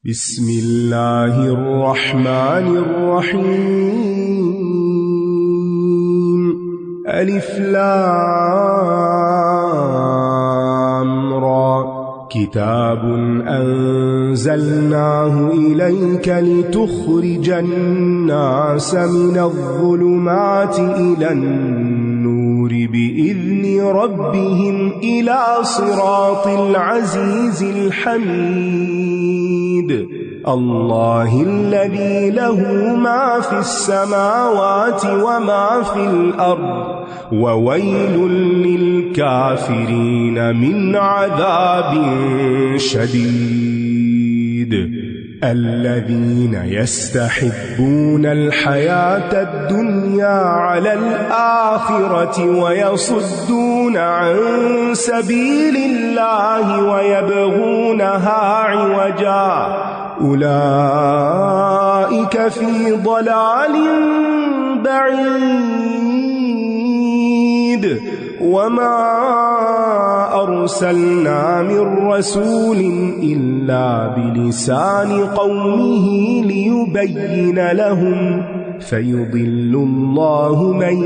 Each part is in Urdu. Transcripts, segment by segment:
بسم اللہ الرحمن الرحیم الف لام را کتاب انزلناه الیک لتخرج الناس من الظلمات الى النور بإذن ربهم الى صراط العزیز الحمید اللہ الذي له ما في السماوات وما في الأرض وويل للكافرين من عذاب شديد الذين يستحبون الحياة الدنيا على الآخرة ويصدون عن سبيل الله ويبغونها عوجا أولئك في ضلال بعيد وما أرسلنا من رسول إلا بلسان قومه ليبين لهم فيضل الله من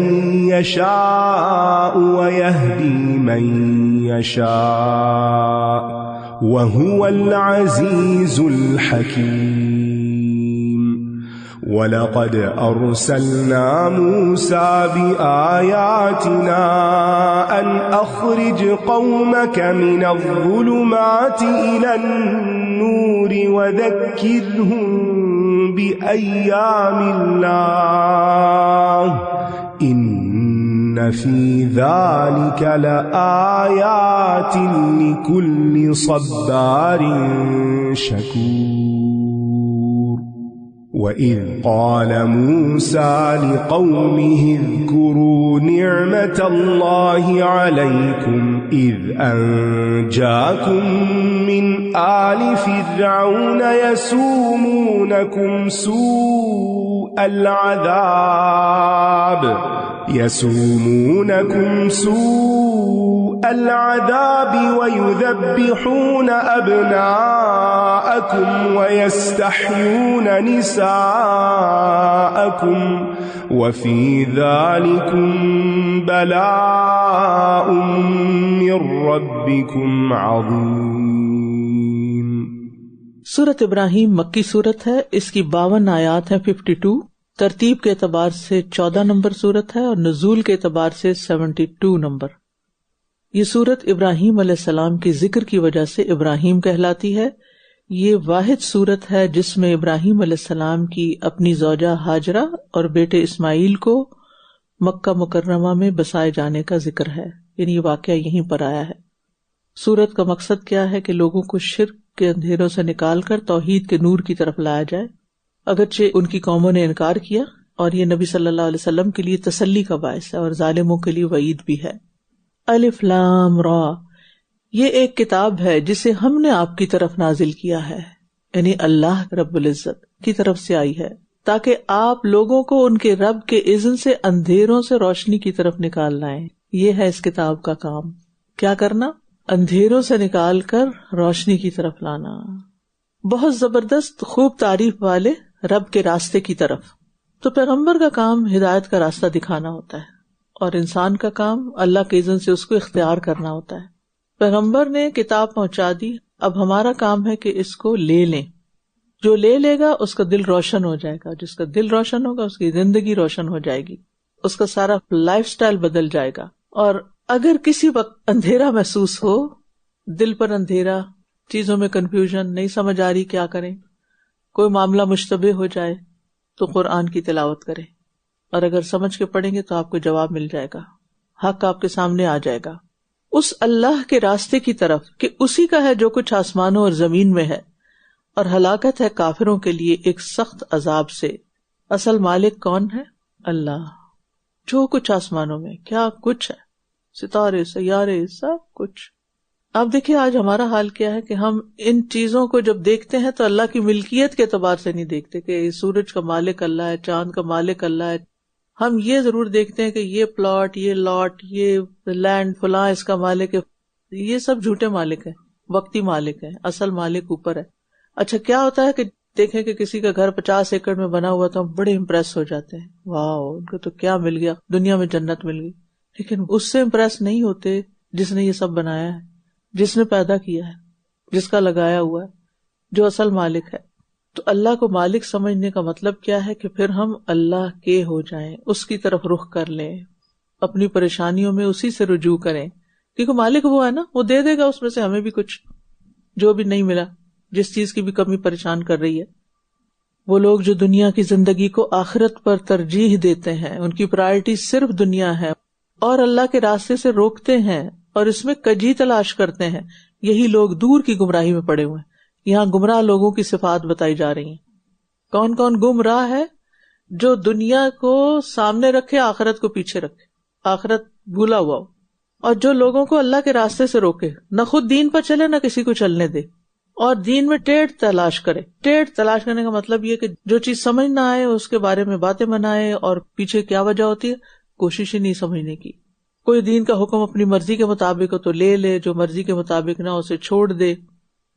يشاء ويهدي من يشاء وهو العزيز الحكيم وَلَقَدْ أَرْسَلْنَا مُوسَى بِآيَاتِنَا أَنْ أَخْرِجْ قَوْمَكَ مِنَ الظُّلُمَاتِ إِلَى النُّورِ وَذَكِّرْهُمْ بِأَيَّامِ اللَّهِ إِنَّ فِي ذَلِكَ لَآيَاتٍ لِكُلِّ صَبَّارٍ شَكُورٍ وَإِذْ قَالَ مُوسَى لِقَوْمِهِ اذْكُرُوا نِعْمَةَ اللَّهِ عَلَيْكُمْ إِذْ أَنْجَاكُمْ مِنْ آلِ فِرْعَوْنَ يَسُومُونَكُمْ سُوءَ العذاب ويذبحون أبناءكم ويستحيون نساءكم وفي ذلكم بلاء من ربكم عظيم۔ سورت ابراہیم مکی سورت ہے، اس کی 52 آیات ہیں، 52۔ ترتیب کے اعتبار سے 14 نمبر سورت ہے اور نزول کے اعتبار سے 72 نمبر۔ یہ سورت ابراہیم علیہ السلام کی ذکر کی وجہ سے ابراہیم کہلاتی ہے۔ یہ واحد سورت ہے جس میں ابراہیم علیہ السلام کی اپنی زوجہ ہاجرہ اور بیٹے اسماعیل کو مکہ مکرمہ میں بسائے جانے کا ذکر ہے، یعنی یہ واقعہ یہیں پر آیا ہے۔ سورت کا مقصد کیا ہے کہ لوگوں کو شرک کے اندھیروں سے نکال کر توحید کے نور کی طرف لایا جائے، اگرچہ ان کی قوموں نے انکار کیا، اور یہ نبی صلی اللہ علیہ وسلم کے لیے تسلی کا باعث ہے اور ظالموں کے لیے وعید بھی ہے۔ الف لام را، یہ ایک کتاب ہے جسے ہم نے آپ کی طرف نازل کیا ہے، یعنی اللہ رب العزت کی طرف سے آئی ہے، تاکہ آپ لوگوں کو ان کے رب کے اذن سے اندھیروں سے روشنی کی طرف نکال لائیں۔ یہ ہے اس کتاب کا کام، کیا کرنا؟ اندھیروں سے نکال کر روشنی کی طرف لانا۔ بہت زبردست خوب تعریف والے رب کے راستے کی طرف۔ تو پیغمبر کا کام ہدایت کا راستہ دکھانا ہوتا ہے، اور انسان کا کام اللہ کے اذن سے اس کو اختیار کرنا ہوتا ہے۔ پیغمبر نے کتاب پہنچا دی، اب ہمارا کام ہے کہ اس کو لے لیں۔ جو لے لے گا اس کا دل روشن ہو جائے گا، جس کا دل روشن ہوگا اس کی زندگی روشن ہو جائے گی، اس کا سارا لائف سٹائل بدل جائے گا۔ اور اگر کسی وقت اندھیرا محسوس ہو، دل پر اندھیرا، چیزوں میں کنفیوژن، نہیں سمجھ آ رہی کیا کریں، کوئی معاملہ مشتبہ ہو جائے، تو قرآن کی تلاوت کریں، اور اگر سمجھ کے پڑھیں گے تو آپ کو جواب مل جائے گا، حق آپ کے سامنے آ جائے گا، اس اللہ کے راستے کی طرف کہ اسی کا ہے جو کچھ آسمانوں اور زمین میں ہے، اور ہلاکت ہے کافروں کے لیے ایک سخت عذاب سے۔ اصل مالک کون ہے؟ اللہ۔ جو کچھ آسمانوں میں کیا کچھ ہے، ستارے، سیارے، سب کچھ۔ آپ دیکھیں آج ہمارا حال کیا ہے کہ ہم ان چیزوں کو جب دیکھتے ہیں تو اللہ کی ملکیت کے اعتبار سے نہیں دیکھتے کہ سورج کا مالک اللہ ہے، چاند کا مالک اللہ ہے، ہم یہ ضرور دیکھتے ہیں کہ یہ پلاٹ، یہ لاٹ، یہ لینڈ فلاں اس کا مالک ہے. یہ سب جھوٹے مالک ہیں، وقتی مالک ہیں، اصل مالک اوپر ہے. اچھا کیا ہوتا ہے کہ دیکھیں کہ کسی کا گھر 50 ایکڑ میں بنا ہوا تو ہم بڑے امپریس ہو جاتے ہیں، واو ان کو تو کیا مل گیا، دنیا میں جنت مل گئی. لیکن اس سے امپریس نہیں ہوتے جس نے یہ سب بنایا ہے، جس نے پیدا کیا ہے، جس کا لگایا ہوا ہے، جو اصل مالک ہے. تو اللہ کو مالک سمجھنے کا مطلب کیا ہے کہ پھر ہم اللہ کے ہو جائیں، اس کی طرف رخ کر لیں، اپنی پریشانیوں میں اسی سے رجوع کریں، کیونکہ مالک وہ ہے نا، وہ دے دے گا اس میں سے ہمیں بھی کچھ جو بھی نہیں ملا، جس چیز کی بھی کمی پریشان کر رہی ہے. وہ لوگ جو دنیا کی زندگی کو آخرت پر ترجیح دیتے ہیں، ان کی پرائرٹی صرف دنیا ہے اور اللہ کے راستے سے روکتے ہیں اور اس میں کجی تلاش کرتے ہیں، یہی لوگ دور کی گمراہی میں پڑے ہوئے ہیں. یہاں گمراہ لوگوں کی صفات بتائی جا رہی ہیں. کون کون گمراہ ہے؟ جو دنیا کو سامنے رکھے، آخرت کو پیچھے رکھے، آخرت بھولا ہوا ہو، اور جو لوگوں کو اللہ کے راستے سے روکے، نہ خود دین پر چلے نہ کسی کو چلنے دے، اور دین میں ٹیڑھ تلاش کرے. ٹیڑھ تلاش کرنے کا مطلب یہ کہ جو چیز سمجھ نہ آئے اس کے بارے میں باتیں بنائے، اور پیچھے کیا وجہ ہوتی ہے، کوشش ہی نہیں سمجھنے کی. کوئی دین کا حکم اپنی مرضی کے مطابق ہو تو لے لے، جو مرضی کے مطابق نہ اسے چھوڑ دے،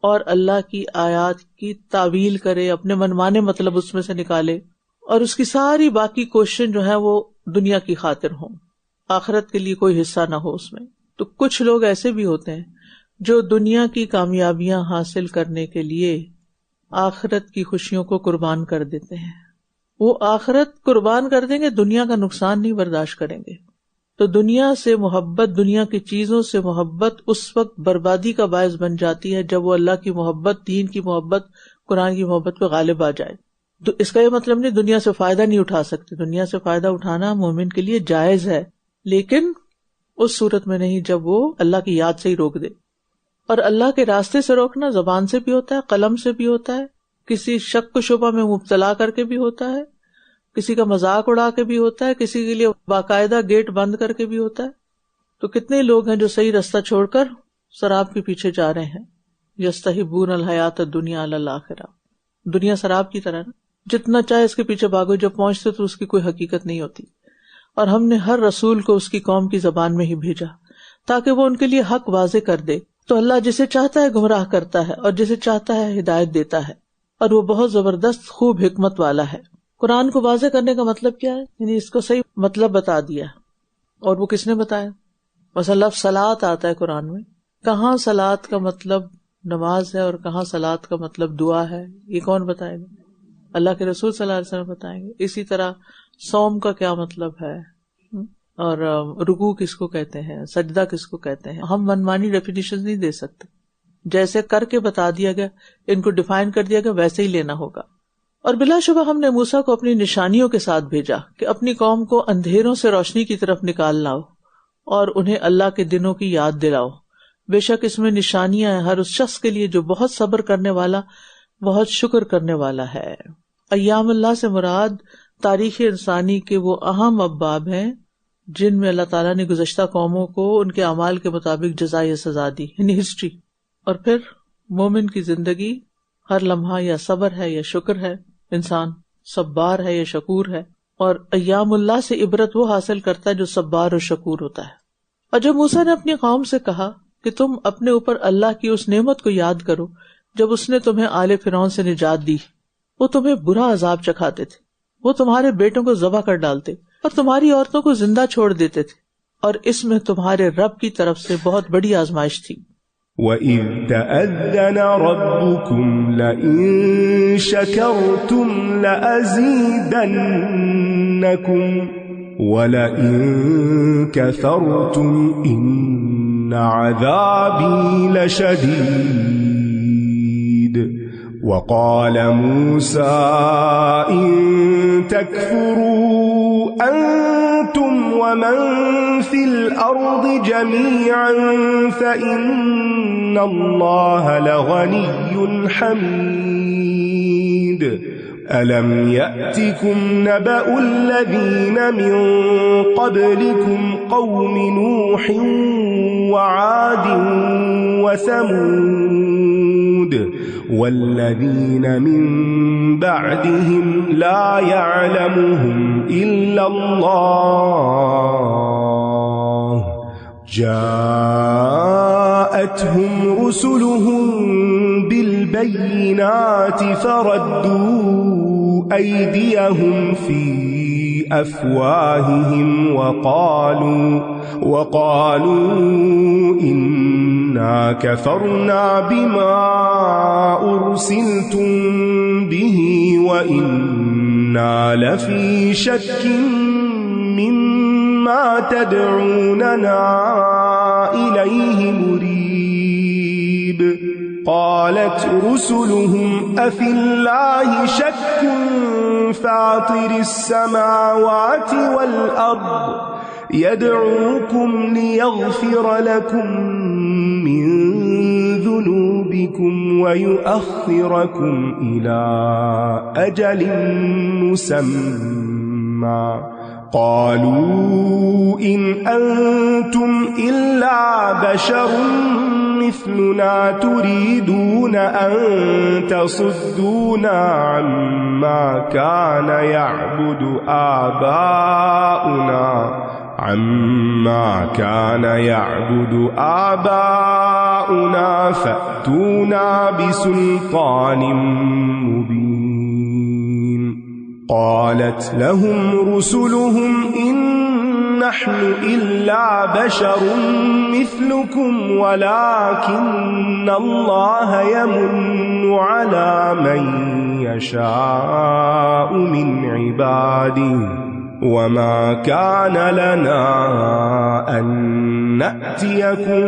اور اللہ کی آیات کی تعویل کرے، اپنے منمانے مطلب اس میں سے نکالے، اور اس کی ساری باقی کوششیں جو ہیں وہ دنیا کی خاطر ہوں، آخرت کے لیے کوئی حصہ نہ ہو اس میں. تو کچھ لوگ ایسے بھی ہوتے ہیں جو دنیا کی کامیابیاں حاصل کرنے کے لیے آخرت کی خوشیوں کو قربان کر دیتے ہیں. وہ آخرت قربان کر دیں گے، دنیا کا نقصان نہیں برداشت کریں گے. تو دنیا سے محبت، دنیا کی چیزوں سے محبت اس وقت بربادی کا باعث بن جاتی ہے جب وہ اللہ کی محبت، دین کی محبت، قرآن کی محبت پہ غالب آ جائے. تو اس کا یہ مطلب نہیں دنیا سے فائدہ نہیں اٹھا سکتے، دنیا سے فائدہ اٹھانا مومن کے لیے جائز ہے، لیکن اس صورت میں نہیں جب وہ اللہ کی یاد سے ہی روک دے. اور اللہ کے راستے سے روکنا زبان سے بھی ہوتا ہے، قلم سے بھی ہوتا ہے، کسی شک و شبہ میں مبتلا کر کے بھی ہوتا ہے، کسی کا مذاق اڑا کے بھی ہوتا ہے، کسی کے لیے باقاعدہ گیٹ بند کر کے بھی ہوتا ہے. تو کتنے لوگ ہیں جو صحیح رستہ چھوڑ کر شراب کے پیچھے جا رہے ہیں. یستحبون الحیات الدنیا علی الآخرہ. دنیا شراب کی طرح نا، جتنا چاہے اس کے پیچھے بھاگو، جب پہنچتے تو اس کی کوئی حقیقت نہیں ہوتی. اور ہم نے ہر رسول کو اس کی قوم کی زبان میں ہی بھیجا تاکہ وہ ان کے لیے حق واضح کر دے. تو اللہ جسے چاہتا ہے گمراہ کرتا ہے اور جسے چاہتا ہے ہدایت دیتا ہے، اور وہ بہت زبردست خوب حکمت والا ہے. قرآن کو واضح کرنے کا مطلب کیا ہے؟ یعنی اس کو صحیح مطلب بتا دیا. اور وہ کس نے بتایا؟ مثلا لفظ صلاۃ آتا ہے قرآن میں، کہاں صلاۃ کا مطلب نماز ہے اور کہاں صلاۃ کا مطلب دعا ہے، یہ کون بتائے گا؟ اللہ کے رسول صلی اللہ علیہ وسلم بتائیں گے. اسی طرح صوم کا کیا مطلب ہے، اور رکوع کس کو کہتے ہیں، سجدہ کس کو کہتے ہیں. ہم منمانی ڈیفینیشن نہیں دے سکتے، جیسے کر کے بتا دیا گیا، ان کو ڈیفائن کر دیا گیا، ویسے ہی لینا ہوگا. اور بلا شبہ ہم نے موسیٰ کو اپنی نشانیوں کے ساتھ بھیجا کہ اپنی قوم کو اندھیروں سے روشنی کی طرف نکال لاؤ اور انہیں اللہ کے دنوں کی یاد دلاؤ. بے شک اس میں نشانیاں ہیں ہر اس شخص کے لیے جو بہت صبر کرنے والا، بہت شکر کرنے والا ہے. ایام اللہ سے مراد تاریخ انسانی کے وہ اہم ابواب ہیں جن میں اللہ تعالیٰ نے گزشتہ قوموں کو ان کے اعمال کے مطابق جزا یا سزا دی، یعنی ہسٹری. اور پھر مومن کی زندگی ہر لمحہ یا صبر ہے یا شکر ہے، انسان صبار ہے یا شکور ہے. اور ایام اللہ سے عبرت وہ حاصل کرتا ہے جو صبار اور شکور ہوتا ہے. اور جب موسیٰ نے اپنی قوم سے کہا کہ تم اپنے اوپر اللہ کی اس نعمت کو یاد کرو جب اس نے تمہیں آل فرعون سے نجات دی، وہ تمہیں برا عذاب چکھاتے تھے، وہ تمہارے بیٹوں کو ذبح کر ڈالتے اور تمہاری عورتوں کو زندہ چھوڑ دیتے تھے، اور اس میں تمہارے رب کی طرف سے بہت بڑی آزمائش تھی. وَإِذْ تَأَذَّنَ رَبُّكُمْ لَئِن شَكَرْتُمْ لَأَزِيدَنَّكُمْ وَلَئِن كَفَرْتُمْ إِنَّ عَذَابِي لَشَدِيدٌ. وَقَالَ مُوسَىٰ إِن تَكْفُرُوا أَنتُمْ وَمَن فِي الْأَرْضِ جَمِيعًا فَإِنَّ اللَّهَ لَغَنِيٌّ حَمِيدٌ. أَلَمْ يَأْتِكُمْ نَبَأُ الَّذِينَ مِن قَبْلِكُمْ قَوْمِ نُوحٍ وَعَادٍ وَثَمُودَ وَالَّذِينَ مِن بَعْدِهِمْ لَا يَعْلَمُهُمْ إِلَّا اللَّهُ جَاءَتْهُمْ رُسُلُهُم بِالْبَيِّنَاتِ بالبينات فردوا أيديهم في أفواههم وقالوا إنا كفرنا بما أرسلتم به وإنا لفي شك مما تدعوننا إليه مريب قالت رسلهم أفي الله شك فاطر السماوات والأرض يدعوكم ليغفر لكم من ذنوبكم ويؤخركم إلى أجل مسمى قالوا إن أنتم إلا بشر مثلنا تريدون أن تصدونا عما كان يعبد آباؤنا فأتونا بسلطان مبين قالت لهم رسلهم إن نحن إلا بشر مثلكم ولكن الله يمن على من يشاء من عباده وما كان لنا أن نأتيكم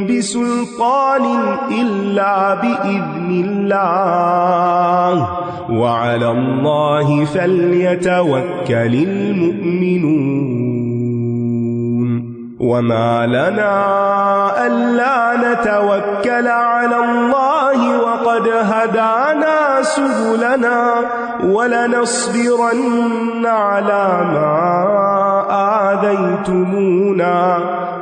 بسلطان إلا بإذن الله وعلى الله فليتوكل المؤمنون وما لنا ألا نتوكل على الله وقد هدانا سبلنا ولنصبرن على ما آذيتمونا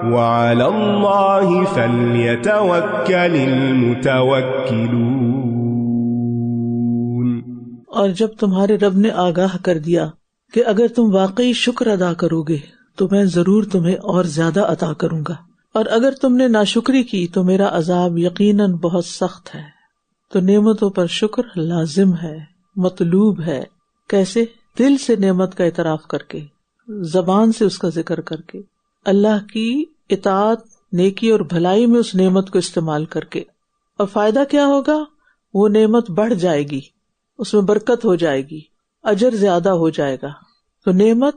وعلى الله فليتوكل المتوكلون. اور جب تمہارے رب نے آگاہ کر دیا کہ اگر تم واقعی شکر ادا کرو گے تو میں ضرور تمہیں اور زیادہ عطا کروں گا، اور اگر تم نے ناشکری کی تو میرا عذاب یقیناً بہت سخت ہے. تو نعمتوں پر شکر لازم ہے، مطلوب ہے. کیسے؟ دل سے نعمت کا اعتراف کر کے، زبان سے اس کا ذکر کر کے، اللہ کی اطاعت، نیکی اور بھلائی میں اس نعمت کو استعمال کر کے. اور فائدہ کیا ہوگا؟ وہ نعمت بڑھ جائے گی، اس میں برکت ہو جائے گی، اجر زیادہ ہو جائے گا. تو نعمت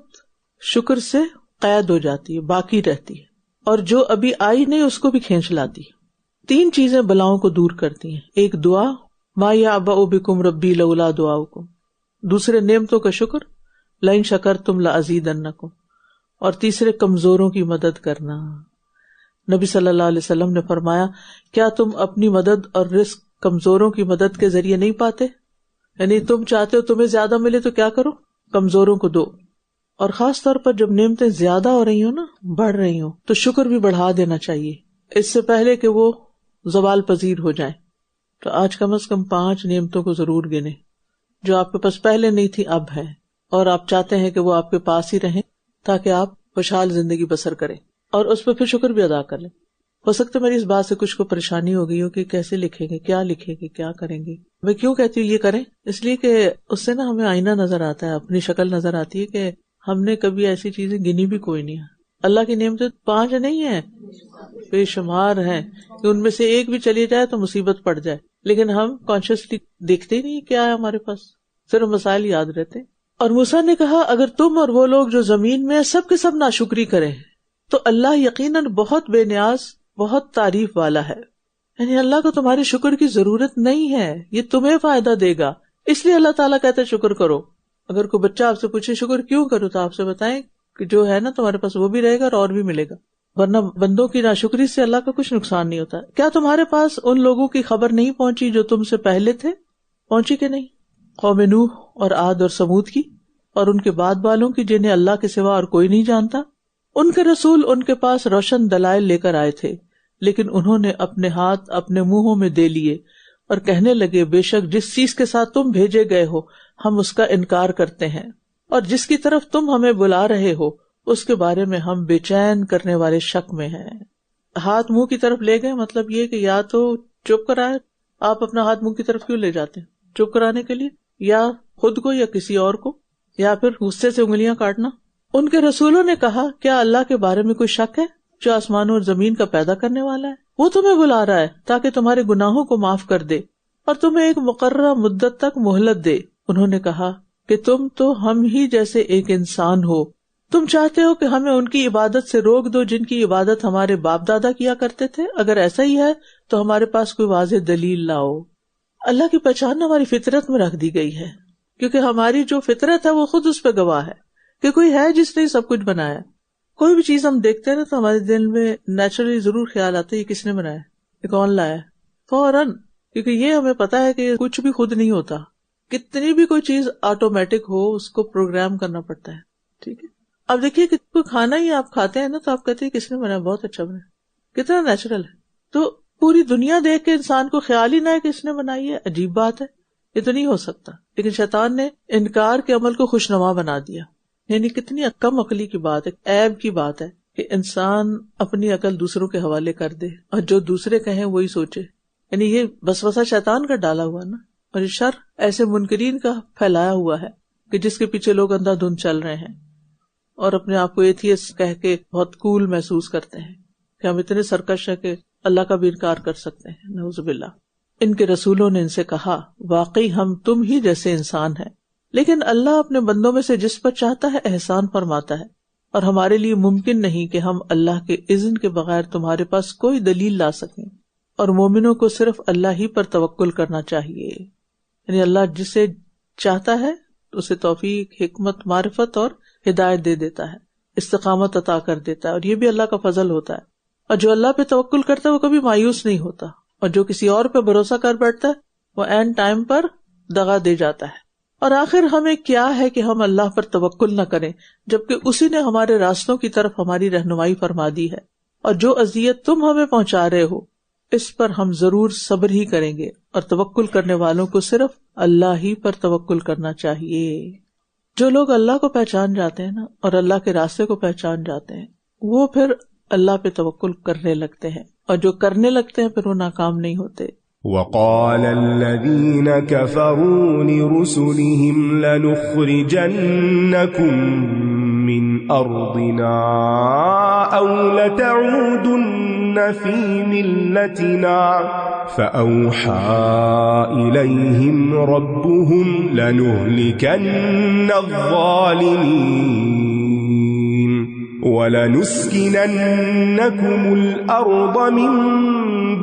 شکر سے قید ہو جاتی ہے، باقی رہتی ہے، اور جو ابھی آئی نہیں اس کو بھی کھینچ لاتی ہے. 3 چیزیں بلاؤں کو دور کرتی ہیں. ایک دعا، ما یعبأ بکم ربی لولا دعاؤکم. دوسرے نعمتوں کا شکر، لئن شکرتم لازیدنکم. اور تیسرے کمزوروں کی مدد کرنا. نبی صلی اللہ علیہ وسلم نے فرمایا، کیا تم اپنی مدد اور رزق کمزوروں کی مدد کے ذریعے نہیں پاتے؟ یعنی تم چاہتے ہو تمہیں زیادہ ملے تو کیا کرو؟ کمزوروں کو دو. اور خاص طور پر جب نعمتیں زیادہ ہو رہی ہوں نا، بڑھ رہی ہوں، تو شکر بھی بڑھا دینا چاہیے اس سے پہلے کہ وہ زوال پذیر ہو جائیں. تو آج کم از کم 5 نعمتوں کو ضرور گنے جو آپ کے پاس پہلے نہیں تھی، اب ہے، اور آپ چاہتے ہیں کہ وہ آپ کے پاس ہی رہیں تاکہ آپ خوشحال زندگی بسر کریں، اور اس پہ پھر شکر بھی ادا کر لیں. ہو سکتا ہے میری اس بات سے کچھ کو پریشانی ہو گئی ہو کہ کیسے لکھیں گے، کیا لکھیں گے، کیا کریں گے. میں کیوں کہتی ہوں یہ کریں؟ اس لیے کہ اس سے نا ہمیں آئینہ نظر آتا ہے، اپنی شکل نظر آتی ہے کہ ہم نے کبھی ایسی چیزیں گنی بھی کوئی نہیں ہے. اللہ کی نعمتیں 5 نہیں ہیں، بے شمار ہیں، کہ ان میں سے ایک بھی چلی جائے تو مصیبت پڑ جائے، لیکن ہم کانشیسلی دیکھتے ہی نہیں کیا ہے ہمارے پاس، صرف مسائل یاد رہتے. اور موسیٰ نے کہا اگر تم اور وہ لوگ جو زمین میں سب کے سب ناشکری کریں تو اللہ یقیناً بہت بے نیاز، بہت تعریف والا ہے. یعنی اللہ کو تمہاری شکر کی ضرورت نہیں ہے، یہ تمہیں فائدہ دے گا، اس لیے اللہ تعالیٰ کہتا ہے شکر کرو. اگر کوئی بچہ آپ سے پوچھے شکر کیوں کرو تو آپ سے بتائیں کہ جو ہے نا تمہارے پاس وہ بھی رہے گا اور بھی ملے گا، ورنہ بندوں کی ناشکری سے اللہ کا کچھ نقصان نہیں ہوتا. کیا تمہارے پاس ان لوگوں کی خبر نہیں پہنچی جو تم سے پہلے تھے؟ پہنچی کہ نہیں؟ قوم نوح اور عاد اور سمود کی، اور ان کے بعد والوں کی جنہیں اللہ کے سوا اور کوئی نہیں جانتا. ان کے رسول ان کے پاس روشن دلائل لے کر آئے تھے، لیکن انہوں نے اپنے ہاتھ اپنے منہوں میں دے لیے اور کہنے لگے بے شک جس چیز کے ساتھ تم بھیجے گئے ہو ہم اس کا انکار کرتے ہیں، اور جس کی طرف تم ہمیں بلا رہے ہو اس کے بارے میں ہم بے چین کرنے والے شک میں ہیں. ہاتھ منہ کی طرف لے گئے، مطلب یہ کہ یا تو چپ کرائے آپ اپنا ہاتھ منہ کی طرف کیوں لے جاتے ہیں؟ چپ کرانے کے لیے، یا خود کو یا کسی اور کو، یا پھر غصے سے انگلیاں کاٹنا؟ ان کے رسولوں نے کہا کیا اللہ کے بارے میں کوئی شک ہے جو آسمانوں اور زمین کا پیدا کرنے والا ہے؟ وہ تمہیں بلا رہا ہے تاکہ تمہارے گناہوں کو معاف کر دے اور تمہیں ایک مقررہ مدت تک مہلت دے۔ انہوں نے کہا کہ تم تو ہم ہی جیسے ایک انسان ہو، تم چاہتے ہو کہ ہمیں ان کی عبادت سے روک دو جن کی عبادت ہمارے باپ دادا کیا کرتے تھے؟ اگر ایسا ہی ہے تو ہمارے پاس کوئی واضح دلیل لاؤ۔ اللہ کی پہچان ہماری فطرت میں رکھ دی گئی ہے، کیونکہ ہماری جو فطرت ہے وہ خود اس پہ گواہ ہے کہ کوئی ہے جس نے سب کچھ بنایا۔ کوئی بھی چیز ہم دیکھتے ہیں نا تو ہمارے دل میں نیچرلی ضرور خیال آتا ہے یہ کس نے بنایا، یہ کون لایا، فوراً، کیونکہ یہ ہمیں پتا ہے کہ کچھ بھی خود نہیں ہوتا، کتنی بھی کوئی چیز آٹومیٹک ہو اس کو پروگرام کرنا پڑتا ہے۔ ٹھیک ہے، اب دیکھیے کہ کوئی کھانا ہی آپ کھاتے ہیں نا تو آپ کہتے ہیں کس نے بنایا، بہت اچھا بنا، کتنا نیچرل ہے۔ تو پوری دنیا دیکھ کے انسان کو خیال ہی نہ ہے کہ اس نے بنائی ہے، عجیب بات ہے، یہ تو نہیں ہو سکتا۔ لیکن شیطان نے انکار کے عمل کو خوشنما بنا دیا، یعنی کتنی کم عقلی کی بات ہے، عیب کی بات ہے کہ انسان اپنی عقل دوسروں کے حوالے کر دے اور جو دوسرے کہیں وہی سوچے۔ یعنی یہ وسوسہ شیطان کا ڈالا ہوا نا، اور یہ شر ایسے منکرین کا پھیلایا ہوا ہے کہ جس کے پیچھے لوگ اندھا دھند چل رہے ہیں اور اپنے آپ کو ایتھیسٹ کہہ کے بہت کول محسوس کرتے ہیں کہ ہم اتنے سرکش ہیں کہ اللہ کا بھی انکار کر سکتے ہیں، نعوذ باللہ۔ ان کے رسولوں نے ان سے کہا واقعی ہم تم ہی جیسے انسان ہیں، لیکن اللہ اپنے بندوں میں سے جس پر چاہتا ہے احسان فرماتا ہے، اور ہمارے لیے ممکن نہیں کہ ہم اللہ کے اذن کے بغیر تمہارے پاس کوئی دلیل لا سکیں، اور مومنوں کو صرف اللہ ہی پر توکل کرنا چاہیے۔ یعنی اللہ جسے چاہتا ہے اسے توفیق، حکمت، معرفت اور ہدایت دے دیتا ہے، استقامت عطا کر دیتا ہے، اور یہ بھی اللہ کا فضل ہوتا ہے۔ اور جو اللہ پہ توکل کرتا ہے وہ کبھی مایوس نہیں ہوتا، اور جو کسی اور پہ بھروسہ کر بیٹھتا ہے وہ عین ٹائم پر دغا دے جاتا ہے۔ اور آخر ہمیں کیا ہے کہ ہم اللہ پر توکل نہ کریں جبکہ اسی نے ہمارے راستوں کی طرف ہماری رہنمائی فرما دی ہے، اور جو اذیت تم ہمیں پہنچا رہے ہو اس پر ہم ضرور صبر ہی کریں گے، اور توکل کرنے والوں کو صرف اللہ ہی پر توکل کرنا چاہیے۔ جو لوگ اللہ کو پہچان جاتے ہیں نا اور اللہ کے راستے کو پہچان جاتے ہیں وہ پھر اللہ پہ توکل کرنے لگتے ہیں، اور جو کرنے لگتے ہیں پھر وہ ناکام نہیں ہوتے۔ وقال الذين كفروا لرسلهم لنخرجنكم من أرضنا أو لتعودن في ملتنا فأوحى إليهم ربهم لنهلكن الظالمين وَلَنُسْكِنَنَّكُمُ الْأَرْضَ مِنْ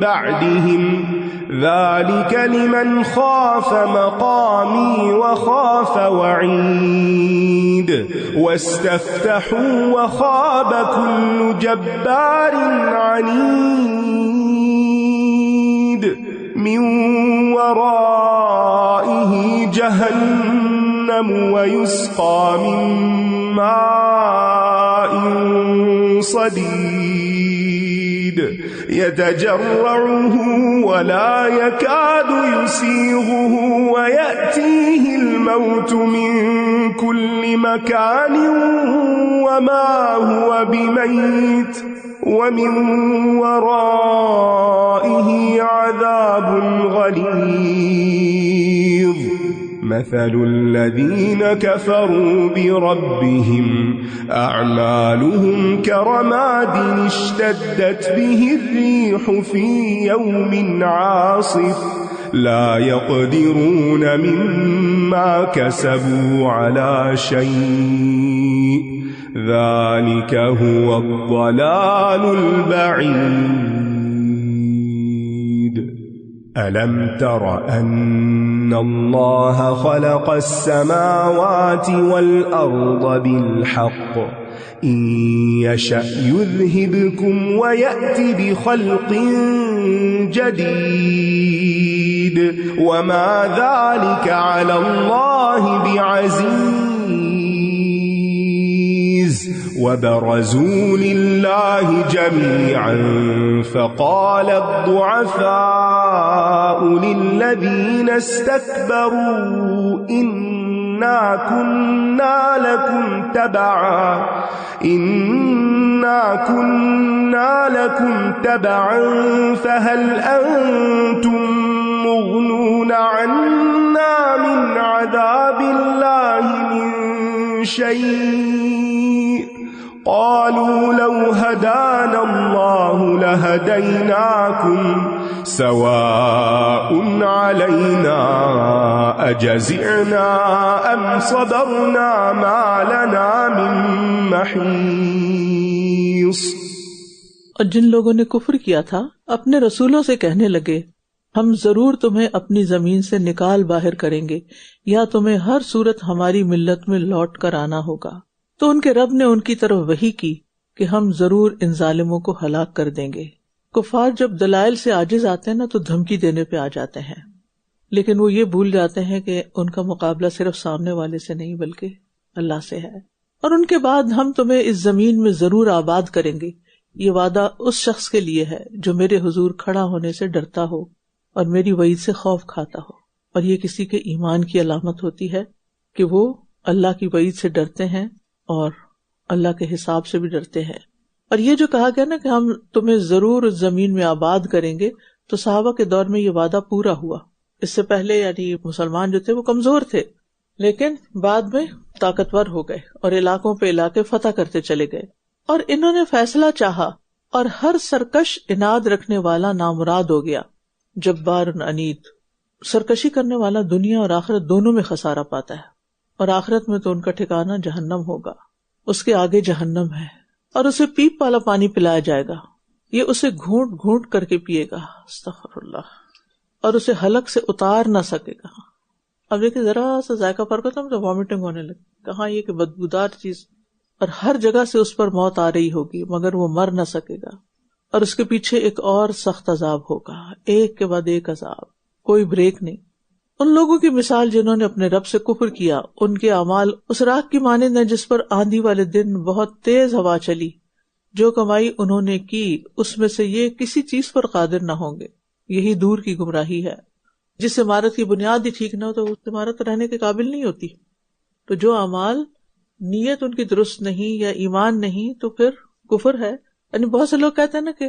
بَعْدِهِمْ ذَلِكَ لِمَنْ خَافَ مَقَامِي وَخَافَ وَعِيدِ وَاسْتَفْتَحُوا وَخَابَ كُلُّ جَبَّارٍ عَنِيدٍ مِنْ وَرَائِهِ جَهَنَّمُ وَيُسْقَى مِنْ مَاءٍ صَدِيدٍ يَتَجَرَّعُهُ وَلَا يَكَادُ يُسِيغُهُ وَيَأْتِيهِ الْمَوْتُ مِنْ كُلِّ مَكَانٍ وَمَا هُوَ بِمَيِّتٍ وَمِنْ وَرَائِهِ عَذَابٌ غَلِيظٌ مَثَلُ الَّذِينَ كَفَرُوا بِرَبِّهِمْ أَعْمَالُهُمْ كَرَمَادٍ اشْتَدَّتْ بِهِ الرِّيحُ فِي يَوْمٍ عَاصِفٍ لَا يَقْدِرُونَ مِمَّا كَسَبُوا عَلَى شَيْءٍ ذَلِكَ هُوَ الضَّلَالُ الْبَعِيدُ أَلَمْ تَرَ أَنَّ اللَّهَ خَلَقَ السَّمَاوَاتِ وَالْأَرْضَ بِالْحَقِّ إِنْ يَشَأْ يُذْهِبْكُمْ وَيَأْتِ بِخَلْقٍ جَدِيدٍ وَمَا ذَلِكَ عَلَى اللَّهِ بِعَزِيزٍ وَبَرَزُوا لِلَّهِ جَمِيعًا فَقَالَ الضُّعَفَاءُ لِلَّذِينَ اسْتَكْبَرُوا إِنَّا كُنَّا لَكُمْ تَبَعًا فَهَلْ أَنْتُمْ يغنون عنا من عذاب الله من شيء قالوا لو هدانا الله لهديناكم سواء علينا أجزعنا أم صبرنا ما لنا من محيص۔ اور جن لوگوں نے کفر کیا تھا اپنے رسولوں سے کہنے لگے ہم ضرور تمہیں اپنی زمین سے نکال باہر کریں گے یا تمہیں ہر صورت ہماری ملت میں لوٹ کر آنا ہوگا۔ تو ان کے رب نے ان کی طرف وحی کی کہ ہم ضرور ان ظالموں کو ہلاک کر دیں گے۔ کفار جب دلائل سے عاجز آتے ہیں نا تو دھمکی دینے پہ آ جاتے ہیں، لیکن وہ یہ بھول جاتے ہیں کہ ان کا مقابلہ صرف سامنے والے سے نہیں بلکہ اللہ سے ہے۔ اور ان کے بعد ہم تمہیں اس زمین میں ضرور آباد کریں گے، یہ وعدہ اس شخص کے لیے ہے جو میرے حضور کھڑا ہونے سے ڈرتا ہو اور میری وعید سے خوف کھاتا ہو۔ اور یہ کسی کے ایمان کی علامت ہوتی ہے کہ وہ اللہ کی وعید سے ڈرتے ہیں اور اللہ کے حساب سے بھی ڈرتے ہیں۔ اور یہ جو کہا گیا نا کہ ہم تمہیں ضرور اس زمین میں آباد کریں گے، تو صحابہ کے دور میں یہ وعدہ پورا ہوا۔ اس سے پہلے یعنی مسلمان جو تھے وہ کمزور تھے، لیکن بعد میں طاقتور ہو گئے اور علاقوں پہ علاقے فتح کرتے چلے گئے۔ اور انہوں نے فیصلہ چاہا اور ہر سرکش اناد رکھنے والا نامراد ہو گیا۔ جبار عنید، سرکشی کرنے والا دنیا اور آخرت دونوں میں خسارہ پاتا ہے، اور آخرت میں تو ان کا ٹھکانہ جہنم ہوگا، اس کے آگے جہنم ہے، اور اسے پیپ والا پانی پلایا جائے گا، یہ اسے گھونٹ گھونٹ کر کے پیے گا، استغفر اللہ، اور اسے حلق سے اتار نہ سکے گا۔ اب دیکھیں ذرا سا ذائقہ فرق ہوتا ہے تو وامٹنگ ہونے لگی، کہاں یہ کہ بدبودار چیز، اور ہر جگہ سے اس پر موت آ رہی ہوگی مگر وہ مر نہ سکے گا، اور اس کے پیچھے ایک اور سخت عذاب ہوگا، ایک کے بعد ایک عذاب، کوئی بریک نہیں۔ ان لوگوں کی مثال جنہوں نے اپنے رب سے کفر کیا، ان کے اعمال اس راکھ کی مانند ہیں جس پر آندھی والے دن بہت تیز ہوا چلی، جو کمائی انہوں نے کی اس میں سے یہ کسی چیز پر قادر نہ ہوں گے۔ یہی دور کی گمراہی ہے۔ جس عمارت کی بنیاد ہی ٹھیک نہ ہو تو اس عمارت رہنے کے قابل نہیں ہوتی۔ تو جو اعمال نیت ان کی درست نہیں یا ایمان نہیں تو پھر کفر ہے۔ یعنی بہت سے لوگ کہتے ہیں نا کہ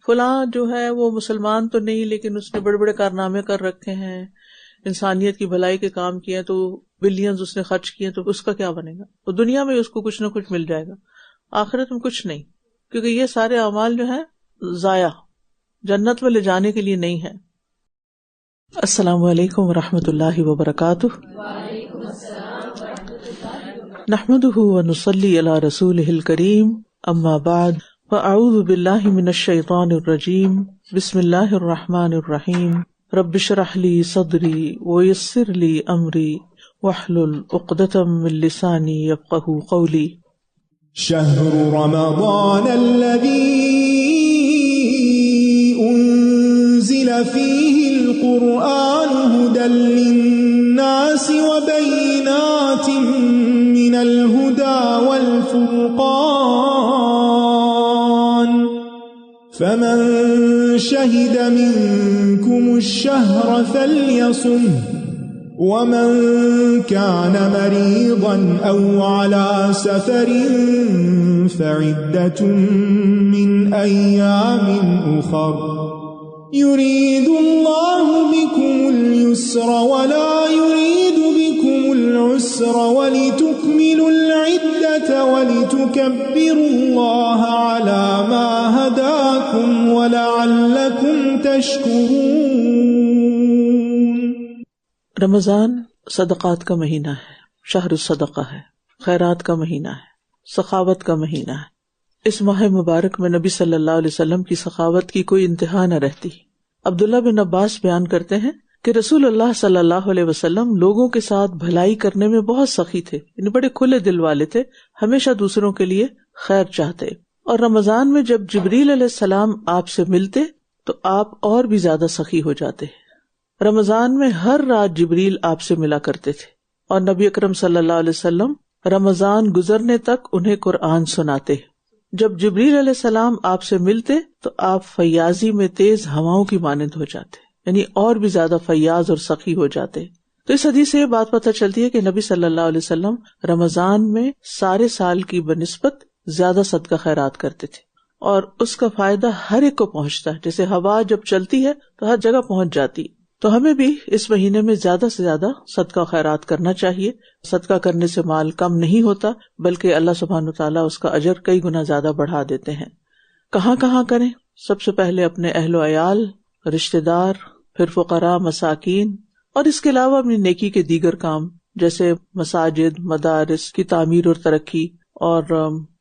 فلاں جو ہے وہ مسلمان تو نہیں لیکن اس نے بڑے بڑے کارنامے کر رکھے ہیں، انسانیت کی بھلائی کے کام کیے، تو بلینز اس نے خرچ کیے، تو اس کا کیا بنے گا؟ تو دنیا میں اس کو کچھ نہ کچھ مل جائے گا، آخرت میں کچھ نہیں، کیونکہ یہ سارے اعمال جو ہیں ضائع، جنت میں لے جانے کے لیے نہیں ہے۔ السلام علیکم ورحمۃ اللہ وبرکاتہ۔ نحمده ونصلي على رسوله الكريم، اما بعد فاعوذ باللہ من الشیطان الرجیم، بسم اللہ الرحمن الرحیم، رب اشرح لي صدری ويسر لي امری واحلل عقدۃ من لسانی یفقهوا قولی۔ شهر رمضان الذي أنزل فيه القرآن هدى للناس وبينات من الهدى والفرقان فمن شهد منكم الشهر فليصمه ومن كان مريضا أو على سفر فعدة من أيام أخر يريد الله بكم اليسر ولا يريد بكم العسر ولتكملوا العدة ولتكبروا الله على ما هداكم ولعلكم تشكرون۔ رمضان صدقات کا مہینہ ہے، شہر الصدقہ ہے، خیرات کا مہینہ ہے، سخاوت کا مہینہ ہے۔ اس ماہ مبارک میں نبی صلی اللہ علیہ وسلم کی سخاوت کی کوئی انتہا نہ رہتی۔ عبداللہ بن عباس بیان کرتے ہیں کہ رسول اللہ صلی اللہ علیہ وسلم لوگوں کے ساتھ بھلائی کرنے میں بہت سخی تھے، یعنی بڑے کھلے دل والے تھے، ہمیشہ دوسروں کے لیے خیر چاہتے، اور رمضان میں جب جبریل علیہ السلام آپ سے ملتے تو آپ اور بھی زیادہ سخی ہو جاتے۔ رمضان میں ہر رات جبریل آپ سے ملا کرتے تھے، اور نبی اکرم صلی اللہ علیہ وسلم رمضان گزرنے تک انہیں قرآن سناتے۔ جب جبریل علیہ السلام آپ سے ملتے تو آپ فیاضی میں تیز ہواؤں کی مانند ہو جاتے، یعنی اور بھی زیادہ فیاض اور سخی ہو جاتے۔ تو اس حدیث سے یہ بات پتہ چلتی ہے کہ نبی صلی اللہ علیہ وسلم رمضان میں سارے سال کی بنسبت زیادہ صدقہ خیرات کرتے تھے، اور اس کا فائدہ ہر ایک کو پہنچتا ہے۔ جیسے ہوا جب چلتی ہے تو ہر جگہ پہنچ جاتی، تو ہمیں بھی اس مہینے میں زیادہ سے زیادہ صدقہ خیرات کرنا چاہیے. صدقہ کرنے سے مال کم نہیں ہوتا بلکہ اللہ سبحانہ وتعالیٰ اس کا اجر کئی گنا زیادہ بڑھا دیتے ہیں. کہاں کہاں کریں؟ سب سے پہلے اپنے اہل و عیال، رشتہ دار، پھر فقراء، مساکین، اور اس کے علاوہ اپنی نیکی کے دیگر کام جیسے مساجد، مدارس کی تعمیر اور ترقی، اور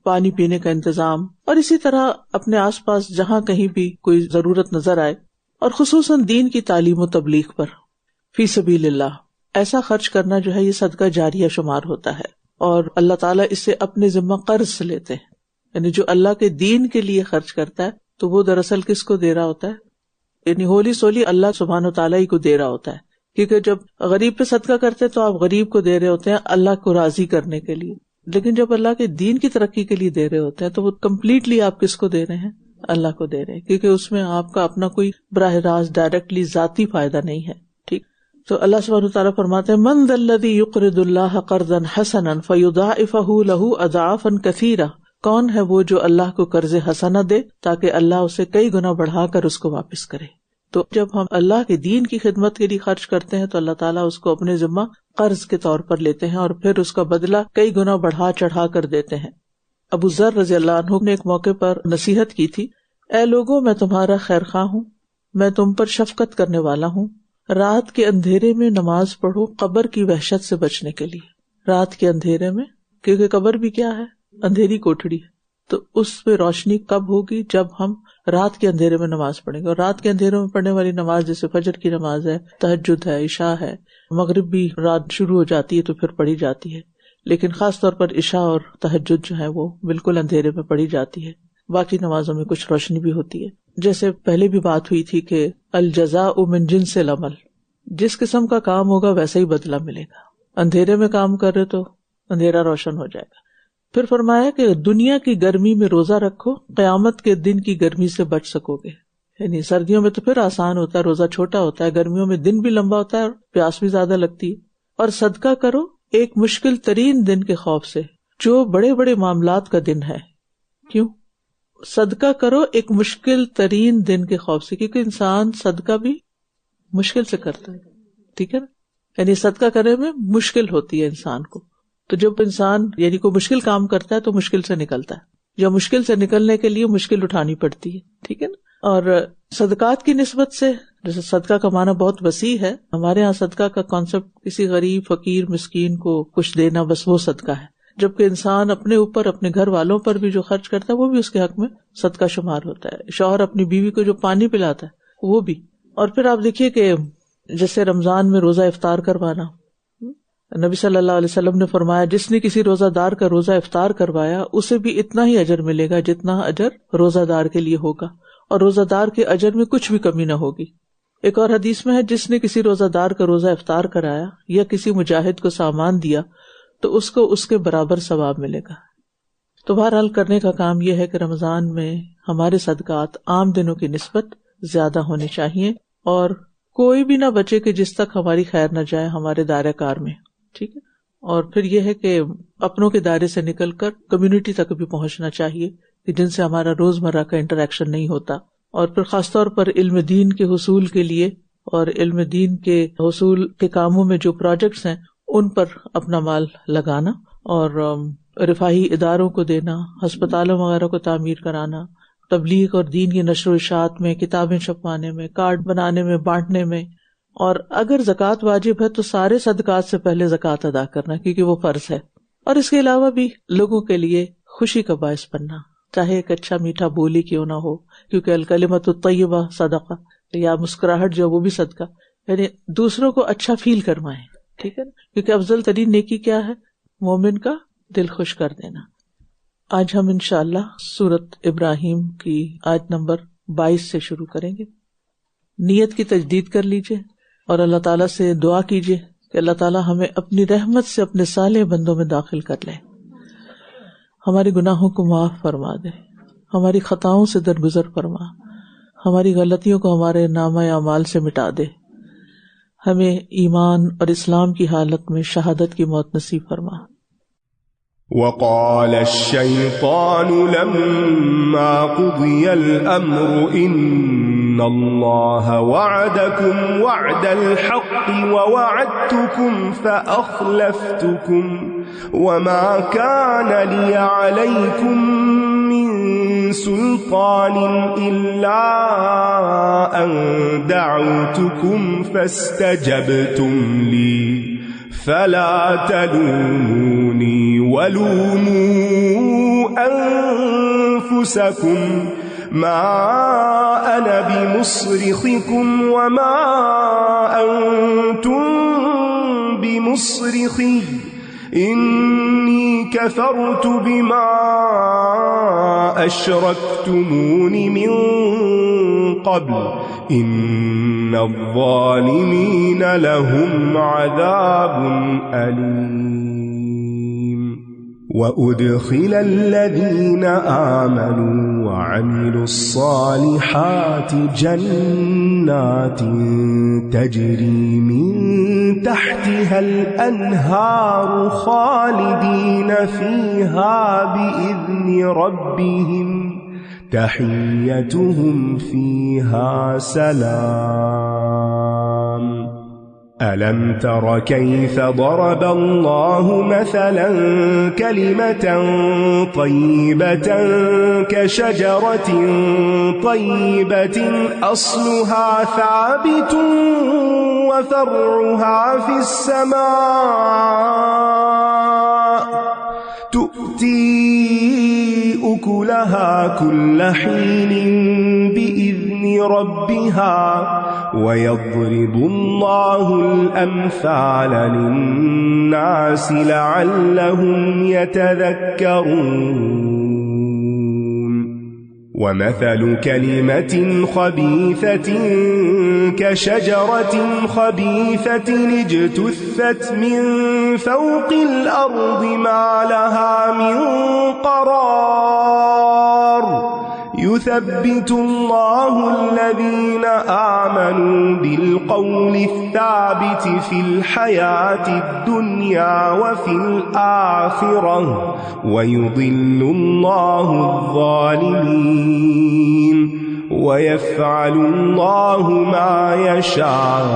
پانی پینے کا انتظام، اور اسی طرح اپنے آس پاس جہاں کہیں بھی کوئی ضرورت نظر آئے، اور خصوصاً دین کی تعلیم و تبلیغ پر فی سبیل اللہ ایسا خرچ کرنا جو ہے یہ صدقہ جاریہ شمار ہوتا ہے، اور اللہ تعالیٰ اسے اپنے ذمہ قرض سے لیتے ہیں. یعنی جو اللہ کے دین کے لیے خرچ کرتا ہے تو وہ دراصل کس کو دے رہا ہوتا ہے؟ یعنی ہولی سولی اللہ سبحانہ وتعالیٰ ہی کو دے رہا ہوتا ہے، کیونکہ جب غریب پہ صدقہ کرتے تو آپ غریب کو دے رہے ہوتے ہیں اللہ کو راضی کرنے کے لیے، لیکن جب اللہ کے دین کی ترقی کے لیے دے رہے ہوتے ہیں تو وہ کمپلیٹلی آپ کس کو دے رہے ہیں؟ اللہ کو دے رہے ہیں، کیونکہ اس میں آپ کا اپنا کوئی براہ راست ڈائریکٹلی ذاتی فائدہ نہیں ہے. ٹھیک، تو اللہ سبحانہ وتعالیٰ فرماتے ہیں من ذا الذی یقرض اللہ قرضا حسنا فیضاعفہ لہ اضعافا کثیرہ، کون ہے وہ جو اللہ کو قرض حسنہ دے تاکہ اللہ اسے کئی گنا بڑھا کر اس کو واپس کرے. تو جب ہم اللہ کے دین کی خدمت کے لیے خرچ کرتے ہیں تو اللہ تعالیٰ اس کو اپنے ذمہ قرض کے طور پر لیتے ہیں اور پھر اس کا بدلہ کئی گنا بڑھا چڑھا کر دیتے ہیں. ابو ذر رضی اللہ عنہ نے ایک موقع پر نصیحت کی تھی، اے لوگوں میں تمہارا خیر خواہ ہوں، میں تم پر شفقت کرنے والا ہوں، رات کے اندھیرے میں نماز پڑھو قبر کی وحشت سے بچنے کے لیے. رات کے اندھیرے میں، کیونکہ قبر بھی کیا ہے؟ اندھیری کوٹڑی ہے، تو اس پہ روشنی کب ہوگی؟ جب ہم رات کے اندھیرے میں نماز پڑھیں گے. اور رات کے اندھیرے میں پڑھنے والی نماز جیسے فجر کی نماز ہے، تہجد ہے، عشاء ہے، مغرب بھی رات شروع ہو جاتی ہے تو پھر پڑھی جاتی ہے، لیکن خاص طور پر عشاء اور تہجد جو ہے وہ بالکل اندھیرے میں پڑھی جاتی ہے. باقی نمازوں میں کچھ روشنی بھی ہوتی ہے. جیسے پہلے بھی بات ہوئی تھی کہ الجزاء من جنس العمل، جس قسم کا کام ہوگا ویسا ہی بدلہ ملے گا. اندھیرے میں کام کر رہے تو اندھیرا روشن ہو جائے گا. پھر فرمایا کہ دنیا کی گرمی میں روزہ رکھو، قیامت کے دن کی گرمی سے بچ سکو گے. یعنی سردیوں میں تو پھر آسان ہوتا ہے، روزہ چھوٹا ہوتا ہے، گرمیوں میں دن بھی لمبا ہوتا ہے اور پیاس بھی زیادہ لگتی ہے. اور صدقہ کرو ایک مشکل ترین دن کے خوف سے جو بڑے بڑے معاملات کا دن ہے. کیوں صدقہ کرو ایک مشکل ترین دن کے خوف سے؟ کیونکہ انسان صدقہ بھی مشکل سے کرتا ہے. ٹھیک ہے نا، یعنی صدقہ کرنے میں مشکل ہوتی ہے انسان کو. تو جب انسان یعنی کوئی مشکل کام کرتا ہے تو مشکل سے نکلتا ہے، یا مشکل سے نکلنے کے لیے مشکل اٹھانی پڑتی ہے. ٹھیک ہے نا. اور صدقات کی نسبت سے جیسے صدقہ کا معنی بہت وسیع ہے، ہمارے ہاں صدقہ کا کانسیپٹ کسی غریب فقیر مسکین کو کچھ دینا بس وہ صدقہ ہے، جبکہ انسان اپنے اوپر اپنے گھر والوں پر بھی جو خرچ کرتا ہے وہ بھی اس کے حق میں صدقہ شمار ہوتا ہے. شوہر اپنی بیوی کو جو پانی پلاتا ہے وہ بھی. اور پھر آپ دیکھیے کہ جیسے رمضان میں روزہ افطار کروانا، نبی صلی اللہ علیہ وسلم نے فرمایا جس نے کسی روزہ دار کا روزہ افطار کروایا اسے بھی اتنا ہی اجر ملے گا جتنا اجر روزہ دار کے لیے ہوگا، اور روزہ دار کے اجر میں کچھ بھی کمی نہ ہوگی. ایک اور حدیث میں ہے جس نے کسی روزہ دار کا روزہ افطار کرایا یا کسی مجاہد کو سامان دیا تو اس کو اس کے برابر ثواب ملے گا. تو بہرحال کرنے کا کام یہ ہے کہ رمضان میں ہمارے صدقات عام دنوں کی نسبت زیادہ ہونے چاہیے، اور کوئی بھی نہ بچے کہ جس تک ہماری خیر نہ جائے ہمارے دائرہ کار میں. ٹھیک ہے. اور پھر یہ ہے کہ اپنوں کے دائرے سے نکل کر کمیونٹی تک بھی پہنچنا چاہیے کہ جن سے ہمارا روزمرہ کا انٹریکشن نہیں ہوتا. اور پھر خاص طور پر علم دین کے حصول کے لیے اور علم دین کے حصول کے کاموں میں جو پروجیکٹس ہیں ان پر اپنا مال لگانا، اور رفاہی اداروں کو دینا، ہسپتالوں وغیرہ کو تعمیر کرانا، تبلیغ اور دین کی نشر و اشاعت میں، کتابیں چھپوانے میں، کارڈ بنانے میں، بانٹنے میں. اور اگر زکوٰۃ واجب ہے تو سارے صدقات سے پہلے زکوٰۃ ادا کرنا کیونکہ وہ فرض ہے. اور اس کے علاوہ بھی لوگوں کے لیے خوشی کا باعث بننا، چاہے ایک اچھا میٹھا بولی کیوں نہ ہو، کیونکہ الکلمۃ الطیبہ صدقہ، یا مسکراہٹ جو وہ بھی صدقہ، یعنی دوسروں کو اچھا فیل کروائیں. ٹھیک ہے نا، کیونکہ افضل ترین نیکی کیا ہے؟ مومن کا دل خوش کر دینا. آج ہم انشاءاللہ سورۃ ابراہیم کی آیت نمبر 22 سے شروع کریں گے. نیت کی تجدید کر لیجئے اور اللہ تعالیٰ سے دعا کیجئے کہ اللہ تعالیٰ ہمیں اپنی رحمت سے اپنے صالح بندوں میں داخل کر لے، ہمارے گناہوں کو معاف فرما دے، ہماری خطاؤں سے درگزر فرما، ہماری غلطیوں کو ہمارے نامہ اعمال سے مٹا دے، ہمیں ایمان اور اسلام کی حالت میں شہادت کی موت نصیب فرما. وقال الشيطان لما قضي الأمر إن إن الله وعدكم وعد الحق ووعدتكم فأخلفتكم وما كان لي عليكم من سلطان إلا أن دعوتكم فاستجبتم لي فلا تلوموني ولوموا أنفسكم ما أنا بمصرخكم وما أنتم بمصرخي إني كفرت بما أشركتمون من قبل إن الظالمين لهم عذاب أليم وأدخل الذين آمنوا وعملوا الصالحات جنات تجري من تحتها الأنهار خالدين فيها بإذن ربهم تحيتهم فيها سلام ألم تر كيف ضرب الله مثلا كلمة طيبة كشجرة طيبة أصلها ثابت وفرعها في السماء تؤتي أكلها كل حين بإذن ربها ويضرب الله الأمثال للناس لعلهم يتذكرون ومثل كلمة خبيثة كشجرة خبيثة اجتثت من فوق الأرض ما لها من قرار يثبت الله الذين آمنوا بالقول الثابت في الحياة الدنيا وفي الآخرة ويضل الله الظالمين ويفعل الله ما يشاء.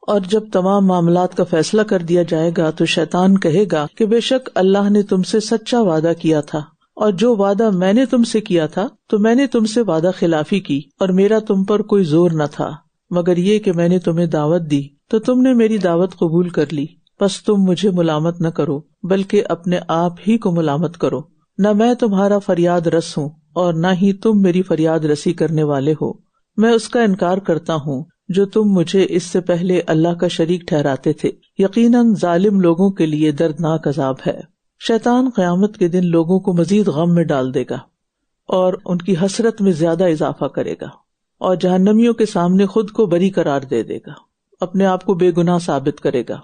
اور جب تمام معاملات کا فیصلہ کر دیا جائے گا تو شیطان کہے گا کہ بے شک اللہ نے تم سے سچا وعدہ کیا تھا، اور جو وعدہ میں نے تم سے کیا تھا تو میں نے تم سے وعدہ خلافی کی، اور میرا تم پر کوئی زور نہ تھا مگر یہ کہ میں نے تمہیں دعوت دی تو تم نے میری دعوت قبول کر لی، پس تم مجھے ملامت نہ کرو بلکہ اپنے آپ ہی کو ملامت کرو. نہ میں تمہارا فریاد رس ہوں اور نہ ہی تم میری فریاد رسی کرنے والے ہو. میں اس کا انکار کرتا ہوں جو تم مجھے اس سے پہلے اللہ کا شریک ٹھہراتے تھے. یقیناً ظالم لوگوں کے لیے دردناک عذاب ہے. شیطان قیامت کے دن لوگوں کو مزید غم میں ڈال دے گا اور ان کی حسرت میں زیادہ اضافہ کرے گا، اور جہنمیوں کے سامنے خود کو بری قرار دے دے گا، اپنے آپ کو بے گناہ ثابت کرے گا،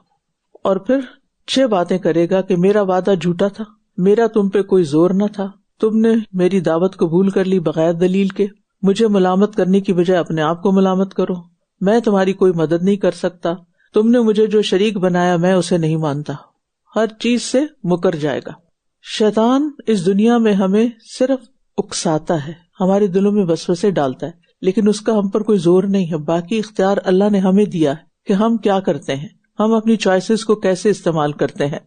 اور پھر 6 باتیں کرے گا کہ میرا وعدہ جھوٹا تھا، میرا تم پہ کوئی زور نہ تھا، تم نے میری دعوت قبول کر لی بغیر دلیل کے، مجھے ملامت کرنے کی بجائے اپنے آپ کو ملامت کرو، میں تمہاری کوئی مدد نہیں کر سکتا، تم نے مجھے جو شریک بنایا میں اسے نہیں مانتا. ہر چیز سے مکر جائے گا. شیطان اس دنیا میں ہمیں صرف اکساتا ہے، ہمارے دلوں میں وسوسے ڈالتا ہے، لیکن اس کا ہم پر کوئی زور نہیں ہے. باقی اختیار اللہ نے ہمیں دیا ہے کہ ہم کیا کرتے ہیں، ہم اپنی چوائسز کو کیسے استعمال کرتے ہیں.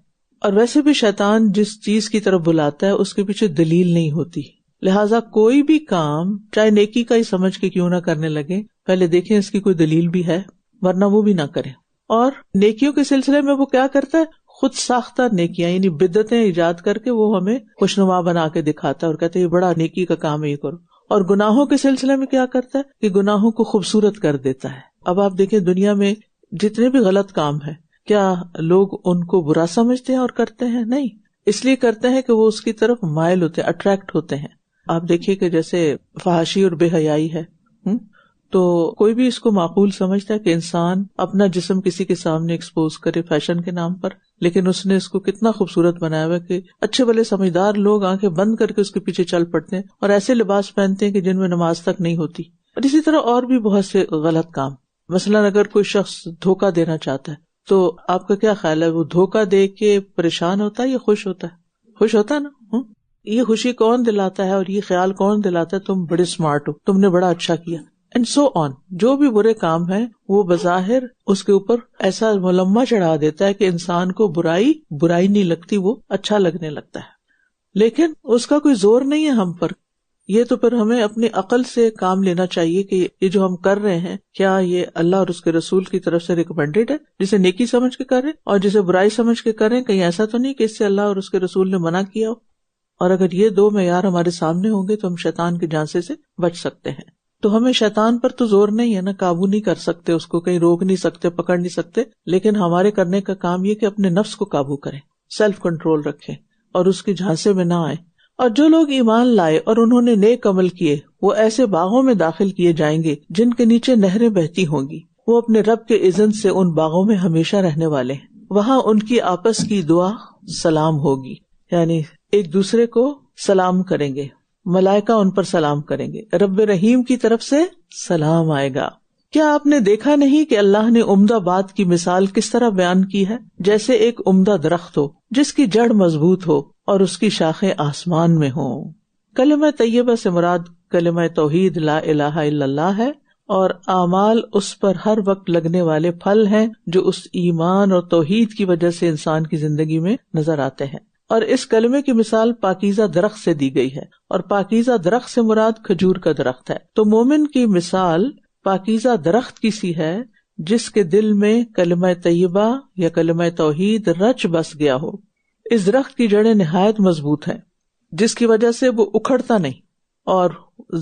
اور ویسے بھی شیطان جس چیز کی طرف بلاتا ہے اس کے پیچھے دلیل نہیں ہوتی، لہٰذا کوئی بھی کام چاہے نیکی کا ہی سمجھ کے کیوں نہ کرنے لگے پہلے دیکھیں اس کی کوئی دلیل بھی ہے، ورنہ وہ بھی نہ کریں. اور نیکیوں کے سلسلے میں وہ کیا کرتا ہے، خود ساختہ نیکیاں یعنی بدعتیں ایجاد کر کے وہ ہمیں خوشنما بنا کے دکھاتا ہے اور کہتے ہیں یہ بڑا نیکی کا کام ہے، یہ کرو. اور گناہوں کے سلسلے میں کیا کرتا ہے کہ گناہوں کو خوبصورت کر دیتا ہے. اب آپ دیکھیں دنیا میں جتنے بھی غلط کام ہیں کیا لوگ ان کو برا سمجھتے ہیں اور کرتے ہیں؟ نہیں، اس لیے کرتے ہیں کہ وہ اس کی طرف مائل ہوتے ہیں، اٹریکٹ ہوتے ہیں. آپ دیکھیے کہ جیسے فحاشی اور بے حیائی ہے، تو کوئی بھی اس کو معقول سمجھتا ہے کہ انسان اپنا جسم کسی کے سامنے ایکسپوز کرے فیشن کے نام پر، لیکن اس نے اس کو کتنا خوبصورت بنایا ہوا کہ اچھے بھلے سمجھدار لوگ آنکھیں بند کر کے اس کے پیچھے چل پڑتے ہیں اور ایسے لباس پہنتے ہیں کہ جن میں نماز تک نہیں ہوتی. اور اسی طرح اور بھی بہت سے غلط کام، مثلاً اگر کوئی شخص دھوکہ دینا چاہتا ہے تو آپ کا کیا خیال ہے، وہ دھوکہ دے کے پریشان ہوتا ہے یا خوش ہوتا ہے؟ خوش ہوتا ہے نا. یہ خوشی کون دلاتا ہے اور یہ خیال کون دلاتا ہے تم بڑے اسمارٹ ہو, تم نے بڑا اچھا کیا, اینڈ سو آن. جو بھی برے کام ہے وہ بظاہر اس کے اوپر ایسا ملمہ چڑھا دیتا ہے کہ انسان کو برائی نہیں لگتی, وہ اچھا لگنے لگتا ہے. لیکن اس کا کوئی زور نہیں ہے ہم پر. یہ تو پھر ہمیں اپنی عقل سے کام لینا چاہیے کہ یہ جو ہم کر رہے ہیں کیا یہ اللہ اور اس کے رسول کی طرف سے ریکمینڈیڈ ہے, جسے نیکی سمجھ کے کر رہے ہیں, اور جسے برائی سمجھ کے کر رہے ہیں کہیں ایسا تو نہیں کہ اس سے اللہ اور اس کے رسول نے منع کیا ہو. اور اگر یہ دو معیار ہمارے سامنے ہوں گے تو ہم شیطان کے جھانسے سے بچ سکتے ہیں. تو ہمیں شیطان پر تو زور نہیں ہے نا, قابو نہیں کر سکتے, اس کو کہیں روک نہیں سکتے, پکڑ نہیں سکتے, لیکن ہمارے کرنے کا کام یہ کہ اپنے نفس کو قابو کریں, سیلف کنٹرول رکھیں اور اس کے جھانسے میں نہ آئیں. اور جو لوگ ایمان لائے اور انہوں نے نیک عمل کیے وہ ایسے باغوں میں داخل کیے جائیں گے جن کے نیچے نہریں بہتی ہوں گی. وہ اپنے رب کے اذن سے ان باغوں میں ہمیشہ رہنے والے ہیں. وہاں ان کی آپس کی دعا سلام ہوگی, یعنی ایک دوسرے کو سلام کریں گے, ملائکہ ان پر سلام کریں گے, رب رحیم کی طرف سے سلام آئے گا. کیا آپ نے دیکھا نہیں کہ اللہ نے عمدہ بات کی مثال کس طرح بیان کی ہے؟ جیسے ایک عمدہ درخت ہو جس کی جڑ مضبوط ہو اور اس کی شاخیں آسمان میں ہوں. کلمہ طیبہ سے مراد کلمہ توحید لا الہ الا اللہ ہے, اور اعمال اس پر ہر وقت لگنے والے پھل ہیں جو اس ایمان اور توحید کی وجہ سے انسان کی زندگی میں نظر آتے ہیں. اور اس کلمے کی مثال پاکیزہ درخت سے دی گئی ہے, اور پاکیزہ درخت سے مراد کھجور کا درخت ہے. تو مومن کی مثال پاکیزہ درخت کی سی ہے جس کے دل میں کلمہ طیبہ یا کلمہ توحید رچ بس گیا ہو. اس درخت کی جڑیں نہایت مضبوط ہیں جس کی وجہ سے وہ اکھڑتا نہیں اور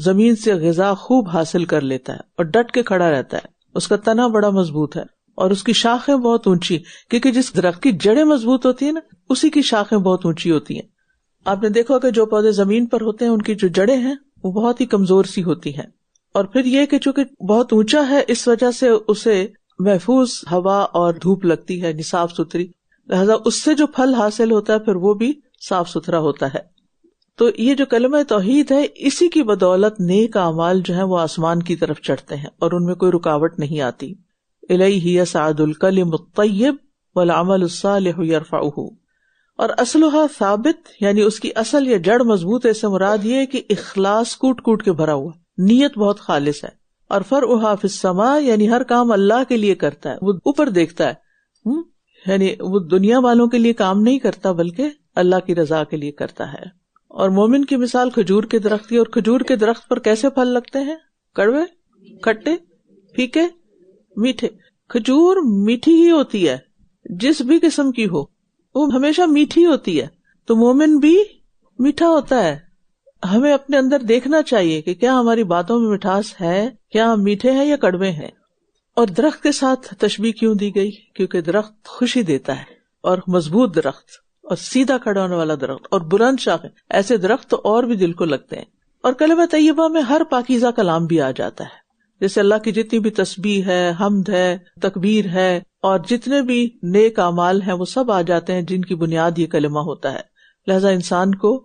زمین سے غذا خوب حاصل کر لیتا ہے اور ڈٹ کے کھڑا رہتا ہے. اس کا تنا بڑا مضبوط ہے اور اس کی شاخیں بہت اونچی, کیونکہ جس درخت کی جڑیں مضبوط ہوتی ہیں نا اسی کی شاخیں بہت اونچی ہوتی ہیں. آپ نے دیکھا کہ جو پودے زمین پر ہوتے ہیں ان کی جو جڑیں ہیں وہ بہت ہی کمزور سی ہوتی ہیں, اور پھر یہ کہ چونکہ بہت اونچا ہے اس وجہ سے اسے محفوظ ہوا اور دھوپ لگتی ہے, صاف ستھری, لہذا اس سے جو پھل حاصل ہوتا ہے پھر وہ بھی صاف ستھرا ہوتا ہے. تو یہ جو کلمہ توحید ہے اسی کی بدولت نیک اعمال جو ہیں وہ آسمان کی طرف چڑھتے ہیں اور ان میں کوئی رکاوٹ نہیں آتی. الیہ یصعد الکلم الطیب والعمل الصالح یرفعہ. اور اصلها ثابت, یعنی اس کی اصل یا جڑ مضبوط ہے, اس سے مراد یہ ہے کہ اخلاص کوٹ کوٹ کے بھرا ہوا, نیت بہت خالص ہے. اور فرعها فی السماء, یعنی ہر کام اللہ کے لیے کرتا ہے, وہ اوپر دیکھتا ہے, یعنی وہ دنیا والوں کے لیے کام نہیں کرتا بلکہ اللہ کی رضا کے لیے کرتا ہے. اور مومن کی مثال کھجور کے درخت کی, اور کھجور کے درخت پر کیسے پھل لگتے ہیں؟ کڑوے, کھٹے, پھیکے, میٹھے. کھجور میٹھی ہی ہوتی ہے, جس بھی قسم کی ہو وہ ہمیشہ میٹھی ہوتی ہے. تو مومن بھی میٹھا ہوتا ہے. ہمیں اپنے اندر دیکھنا چاہیے کہ کیا ہماری باتوں میں مٹھاس ہے, کیا ہم میٹھے ہیں یا کڑوے ہیں. اور درخت کے ساتھ تشبیہ کیوں دی گئی؟ کیونکہ درخت خوشی دیتا ہے, اور مضبوط درخت اور سیدھا کھڑا ہونے والا درخت اور بلند شاخیں, ایسے درخت تو اور بھی دل کو لگتے ہیں. اور کلمہ طیبہ میں ہر پاکیزہ کلام بھی آ جاتا ہے, جیسے اللہ کی جتنی بھی تسبیح ہے, حمد ہے, تکبیر ہے, اور جتنے بھی نیک اعمال ہیں وہ سب آ جاتے ہیں جن کی بنیاد یہ کلمہ ہوتا ہے. لہذا انسان کو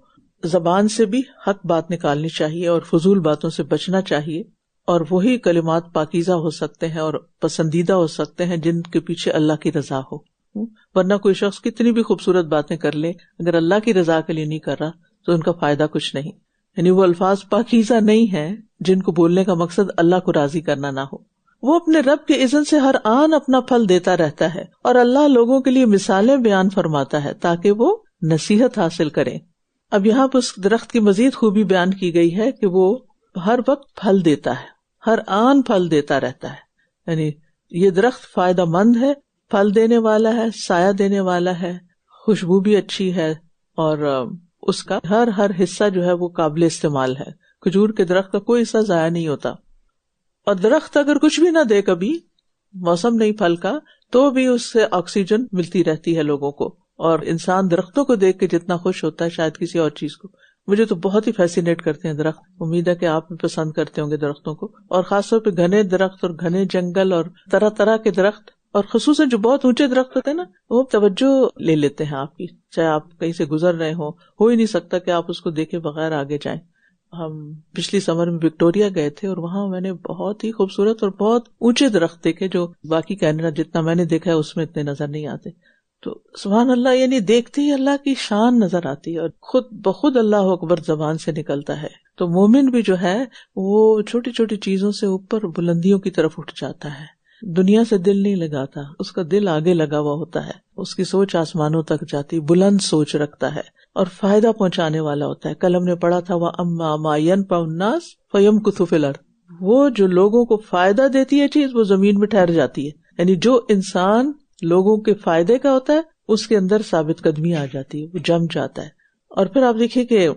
زبان سے بھی حق بات نکالنی چاہیے اور فضول باتوں سے بچنا چاہیے, اور وہی کلمات پاکیزہ ہو سکتے ہیں اور پسندیدہ ہو سکتے ہیں جن کے پیچھے اللہ کی رضا ہو. ورنہ کوئی شخص کتنی بھی خوبصورت باتیں کر لے, اگر اللہ کی رضا کے لیے نہیں کر رہا تو ان کا فائدہ کچھ نہیں. یعنی وہ الفاظ پاکیزہ نہیں ہیں جن کو بولنے کا مقصد اللہ کو راضی کرنا نہ ہو. وہ اپنے رب کے اذن سے ہر آن اپنا پھل دیتا رہتا ہے, اور اللہ لوگوں کے لیے مثالیں بیان فرماتا ہے تاکہ وہ نصیحت حاصل کریں. اب یہاں پر اس درخت کی مزید خوبی بیان کی گئی ہے کہ وہ ہر وقت پھل دیتا ہے, ہر آن پھل دیتا رہتا ہے. یعنی یہ درخت فائدہ مند ہے, پھل دینے والا ہے, سایہ دینے والا ہے, خوشبو بھی اچھی ہے, اور اس کا ہر حصہ جو ہے وہ قابل استعمال ہے. کھجور کے درخت کا کوئی حصہ ضائع نہیں ہوتا. اور درخت اگر کچھ بھی نہ دے, کبھی موسم نہیں پھل کا, تو بھی اس سے آکسیجن ملتی رہتی ہے لوگوں کو. اور انسان درختوں کو دیکھ کے جتنا خوش ہوتا ہے شاید کسی اور چیز کو. مجھے تو بہت ہی فیسینیٹ کرتے ہیں درخت. امید ہے کہ آپ بھی پسند کرتے ہوں گے درختوں کو, اور خاص طور پہ گھنے درخت اور گھنے جنگل اور طرح طرح کے درخت, اور خصوصاً جو بہت اونچے درخت ہوتے ہیں نا, وہ توجہ لے لیتے ہیں آپ کی. چاہے آپ کہیں سے گزر رہے ہو ہی نہیں سکتا کہ آپ اس کو دیکھے بغیر آگے جائیں. ہم پچھلی سمر میں وکٹوریا گئے تھے, اور وہاں میں نے بہت ہی خوبصورت اور بہت اونچے درخت دیکھے جو باقی کینیڈا جتنا میں نے دیکھا ہے اس میں اتنے نظر نہیں آتے. تو سبحان اللہ، یعنی دیکھتے ہی اللہ کی شان نظر آتی ہے اور خود بخود اللہ اکبر زبان سے نکلتا ہے. تو مومن بھی جو ہے وہ چھوٹی چھوٹی چیزوں سے اوپر بلندیوں کی طرف اٹھ جاتا ہے. دنیا سے دل نہیں لگاتا، اس کا دل آگے لگا ہوا ہوتا ہے، اس کی سوچ آسمانوں تک جاتی، بلند سوچ رکھتا ہے اور فائدہ پہنچانے والا ہوتا ہے. کل ہم نے پڑھا تھا وَأَمَّا مَا يَنْفَعُ النَّاسَ فَيَمْكُثُ فِي الْأَرْضِ، وہ جو لوگوں کو فائدہ دیتی ہے چیز وہ زمین میں ٹھہر جاتی ہے. یعنی جو انسان لوگوں کے فائدے کا ہوتا ہے اس کے اندر ثابت قدمی آ جاتی ہے، وہ جم جاتا ہے. اور پھر آپ دیکھیے کہ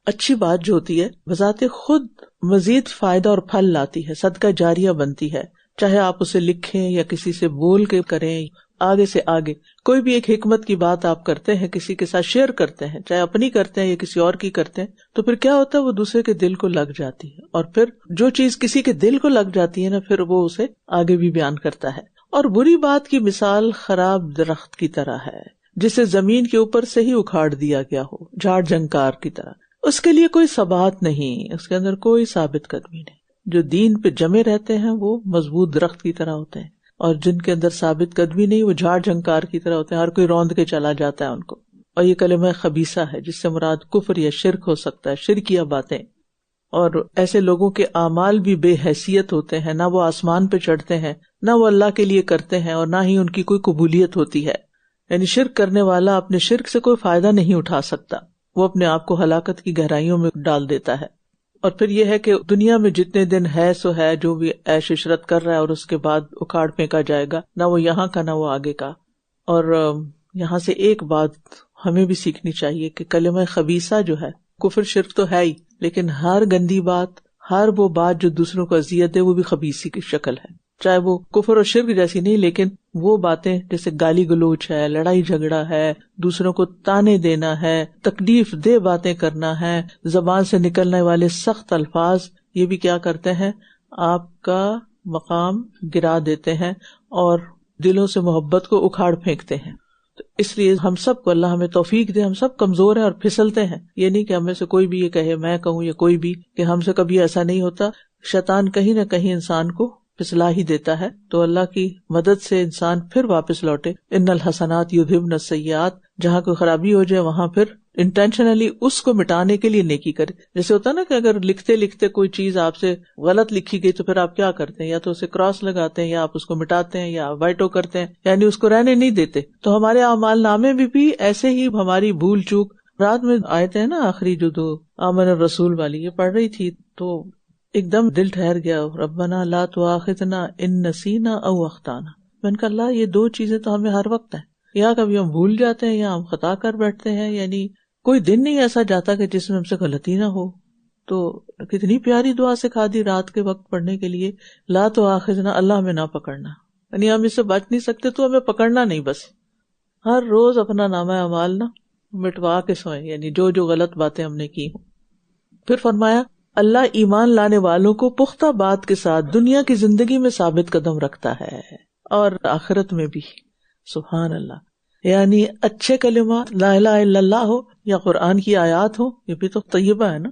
اچھی بات جو ہوتی ہے بذات خود مزید فائدہ اور پھل لاتی ہے، صدقہ جاریہ بنتی ہے. چاہے آپ اسے لکھیں یا کسی سے بول کے کریں، آگے سے آگے کوئی بھی ایک حکمت کی بات آپ کرتے ہیں، کسی کے ساتھ شیئر کرتے ہیں، چاہے اپنی کرتے ہیں یا کسی اور کی کرتے ہیں، تو پھر کیا ہوتا ہے وہ دوسرے کے دل کو لگ جاتی ہے. اور پھر جو چیز کسی کے دل کو لگ جاتی ہے نا، پھر وہ اسے آگے بھی بیان کرتا ہے. اور بری بات کی مثال خراب درخت کی طرح ہے جسے زمین کے اوپر سے ہی اکھاڑ دیا گیا ہو، جھاڑ جھنکار کی طرح. اس کے لیے کوئی ثبات نہیں، اس کے اندر کوئی ثابت قدمی نہیں. جو دین پہ جمے رہتے ہیں وہ مضبوط درخت کی طرح ہوتے ہیں، اور جن کے اندر ثابت قدمی نہیں وہ جھاڑ جھنکار کی طرح ہوتے ہیں، ہر کوئی روند کے چلا جاتا ہے ان کو. اور یہ کلمہ خبیثہ ہے جس سے مراد کفر یا شرک ہو سکتا ہے، شرکیہ باتیں. اور ایسے لوگوں کے اعمال بھی بے حیثیت ہوتے ہیں، نہ وہ آسمان پہ چڑھتے ہیں، نہ وہ اللہ کے لیے کرتے ہیں، اور نہ ہی ان کی کوئی قبولیت ہوتی ہے. یعنی شرک کرنے والا اپنے شرک سے کوئی فائدہ نہیں اٹھا سکتا، وہ اپنے آپ کو ہلاکت کی گہرائیوں میں ڈال دیتا ہے. اور پھر یہ ہے کہ دنیا میں جتنے دن ہے سو ہے، جو بھی عیش عشرت کر رہا ہے اور اس کے بعد اکھاڑ پھینکا جائے گا، نہ وہ یہاں کا نہ وہ آگے کا. اور یہاں سے ایک بات ہمیں بھی سیکھنی چاہیے کہ کلمہ خبیثہ جو ہے، کفر شرک تو ہے ہی، لیکن ہر گندی بات، ہر وہ بات جو دوسروں کو اذیت دے وہ بھی خبیثی کی شکل ہے. چاہے وہ کفر اور شرک جیسی نہیں، لیکن وہ باتیں جیسے گالی گلوچ ہے، لڑائی جھگڑا ہے، دوسروں کو تانے دینا ہے، تکلیف دہ باتیں کرنا ہے، زبان سے نکلنے والے سخت الفاظ، یہ بھی کیا کرتے ہیں، آپ کا مقام گرا دیتے ہیں اور دلوں سے محبت کو اکھاڑ پھینکتے ہیں. تو اس لیے ہم سب کو اللہ ہمیں توفیق دے. ہم سب کمزور ہیں اور پھسلتے ہیں، یہ نہیں کہ ہم میں سے کوئی بھی یہ کہے، میں کہوں یا کوئی بھی، کہ ہم سے کبھی ایسا نہیں ہوتا. شیطان کہیں نہ کہیں انسان کو پھسلا ہی دیتا ہے. تو اللہ کی مدد سے انسان پھر واپس لوٹے. ان الحسنات یذھبن السیئات، جہاں کوئی خرابی ہو جائے وہاں پھر انٹینشنلی اس کو مٹانے کے لیے نیکی کرے. جیسے ہوتا نا کہ اگر لکھتے لکھتے کوئی چیز آپ سے غلط لکھی گئی تو پھر آپ کیا کرتے ہیں، یا تو اسے کراس لگاتے ہیں، یا آپ اس کو مٹاتے ہیں، یا وائٹو کرتے ہیں، یعنی اس کو رہنے نہیں دیتے. تو ہمارے اعمال نامے میں بھی ایسے ہی ہماری بھول چوک. رات میں آیتیں نا آخری جو دو آمن الرسول والی یہ پڑھ رہی تھی تو ایک دم دل ٹھہر گیا. ربنا لا تؤاخذنا ان نسینا او اخطانا. میں نے کہا اللہ یہ دو چیزیں تو ہمیں ہر وقت ہیں، یا کبھی ہم بھول جاتے ہیں یا ہم خطا کر بیٹھتے ہیں. یعنی کوئی دن نہیں ایسا جاتا کہ جس میں ہم سے غلطی نہ ہو. تو کتنی پیاری دعا سکھا دی رات کے وقت پڑھنے کے لیے، لا تؤاخذنا، اللہ ہمیں نہ پکڑنا. یعنی ہم اس سے بچ نہیں سکتے تو ہمیں پکڑنا نہیں، بس ہر روز اپنا نامہ اعمال نا مٹوا کے سوئیں، یعنی جو جو غلط باتیں ہم نے کی ہوں. پھر فرمایا اللہ ایمان لانے والوں کو پختہ بات کے ساتھ دنیا کی زندگی میں ثابت قدم رکھتا ہے اور آخرت میں بھی. سبحان اللہ. یعنی اچھے کلمہ لا الہ الا اللہ ہو یا قرآن کی آیات ہو، یہ بھی تو طیبہ ہے نا،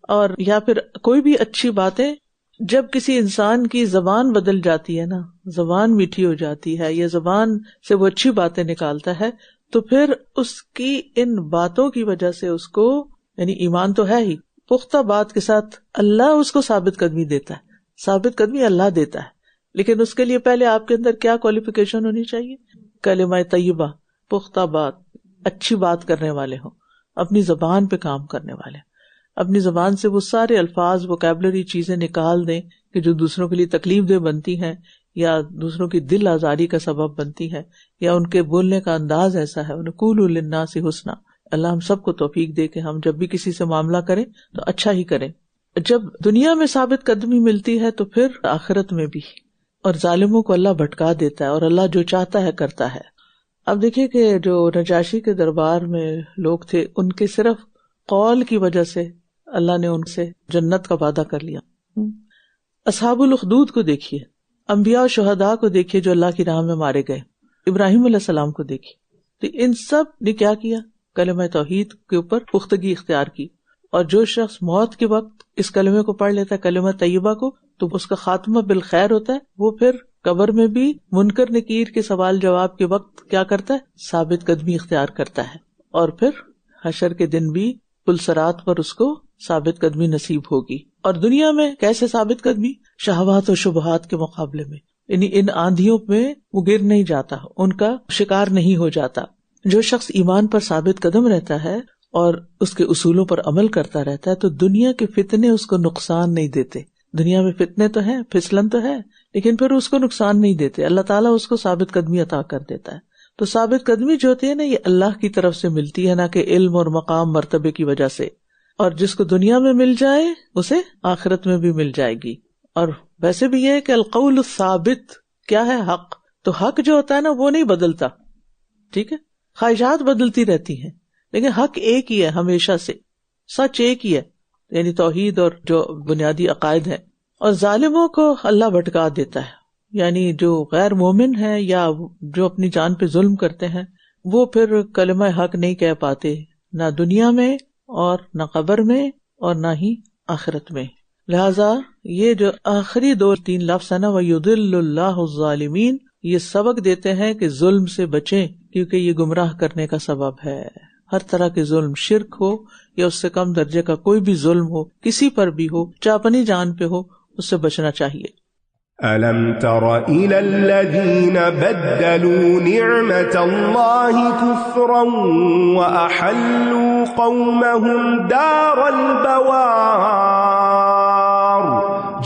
اور یا پھر کوئی بھی اچھی باتیں. جب کسی انسان کی زبان بدل جاتی ہے نا، زبان میٹھی ہو جاتی ہے یا زبان سے وہ اچھی باتیں نکالتا ہے، تو پھر اس کی ان باتوں کی وجہ سے اس کو، یعنی ایمان تو ہے ہی، پختہ بات کے ساتھ اللہ اس کو ثابت قدمی دیتا ہے. ثابت قدمی اللہ دیتا ہے، لیکن اس کے لیے پہلے آپ کے اندر کیا کوالیفیکیشن ہونی چاہیے؟ کلمہ طیبہ، پختہ بات، اچھی بات کرنے والے ہوں، اپنی زبان پہ کام کرنے والے، اپنی زبان سے وہ سارے الفاظ، ووکیبلری چیزیں نکال دیں کہ جو دوسروں کے لیے تکلیف دہ بنتی ہیں یا دوسروں کی دل آزاری کا سبب بنتی ہے، یا ان کے بولنے کا انداز ایسا ہے. قولوا للناس حسنا. اللہ ہم سب کو توفیق دے کہ ہم جب بھی کسی سے معاملہ کریں تو اچھا ہی کریں. جب دنیا میں ثابت قدمی ملتی ہے تو پھر آخرت میں بھی. اور ظالموں کو اللہ بھٹکا دیتا ہے اور اللہ جو چاہتا ہے کرتا ہے. اب دیکھیں کہ جو نجاشی کے دربار میں لوگ تھے، ان کے صرف قول کی وجہ سے اللہ نے ان سے جنت کا وعدہ کر لیا. اصحاب الاخدود کو دیکھیے، انبیاء و شہداء کو دیکھیے جو اللہ کی راہ میں مارے گئے، ابراہیم علیہ السلام کو دیکھیے. تو ان سب نے کیا کیا؟ کلمہ توحید کے اوپر پختگی اختیار کی. اور جو شخص موت کے وقت اس کلمے کو پڑھ لیتا ہے، کلمہ طیبہ کو، تو اس کا خاتمہ بالخیر ہوتا ہے. وہ پھر قبر میں بھی منکر نکیر کے سوال جواب کے وقت کیا کرتا ہے؟ ثابت قدمی اختیار کرتا ہے. اور پھر حشر کے دن بھی پلسرات پر اس کو ثابت قدمی نصیب ہوگی. اور دنیا میں کیسے ثابت قدمی؟ شہوات و شبہات کے مقابلے میں، یعنی ان آندھیوں میں وہ گر نہیں جاتا، ان کا شکار نہیں ہو جاتا. جو شخص ایمان پر ثابت قدم رہتا ہے اور اس کے اصولوں پر عمل کرتا رہتا ہے تو دنیا کے فتنے اس کو نقصان نہیں دیتے. دنیا میں فتنے تو ہیں، پھسلن تو ہے، لیکن پھر اس کو نقصان نہیں دیتے. اللہ تعالیٰ اس کو ثابت قدمی عطا کر دیتا ہے. تو ثابت قدمی جو ہوتی ہے نا، یہ اللہ کی طرف سے ملتی ہے، نہ کہ علم اور مقام مرتبے کی وجہ سے. اور جس کو دنیا میں مل جائے اسے آخرت میں بھی مل جائے گی. اور ویسے بھی یہ ہے کہ القول الثابت کیا ہے؟ حق. تو حق جو ہوتا ہے نا وہ نہیں بدلتا، ٹھیک ہے؟ خواہشات بدلتی رہتی ہیں لیکن حق ایک ہی ہے ہمیشہ سے، سچ ایک ہی ہے، یعنی توحید اور جو بنیادی عقائد ہیں. اور ظالموں کو اللہ بھٹکا دیتا ہے، یعنی جو غیر مومن ہیں یا جو اپنی جان پہ ظلم کرتے ہیں وہ پھر کلمہ حق نہیں کہہ پاتے، نہ دنیا میں اور نہ قبر میں اور نہ ہی آخرت میں. لہذا یہ جو آخری 2-3 لفظ ہے نا، وَيُضِلُّ اللَّهُ الظَّالِمِينَ، یہ سبق دیتے ہیں کہ ظلم سے بچیں، کیونکہ یہ گمراہ کرنے کا سبب ہے. ہر طرح کے ظلم، شرک ہو یا اس سے کم درجے کا کوئی بھی ظلم ہو، کسی پر بھی ہو، چاہے اپنی جان پہ ہو، اس سے بچنا چاہیے. أَلَمْ تَرَ إِلَى الَّذِينَ بَدَّلُوا نِعْمَةَ اللَّهِ كُفْرًا وَأَحَلُّوا قَوْمَهُمْ دَارَ الْبَوَارِ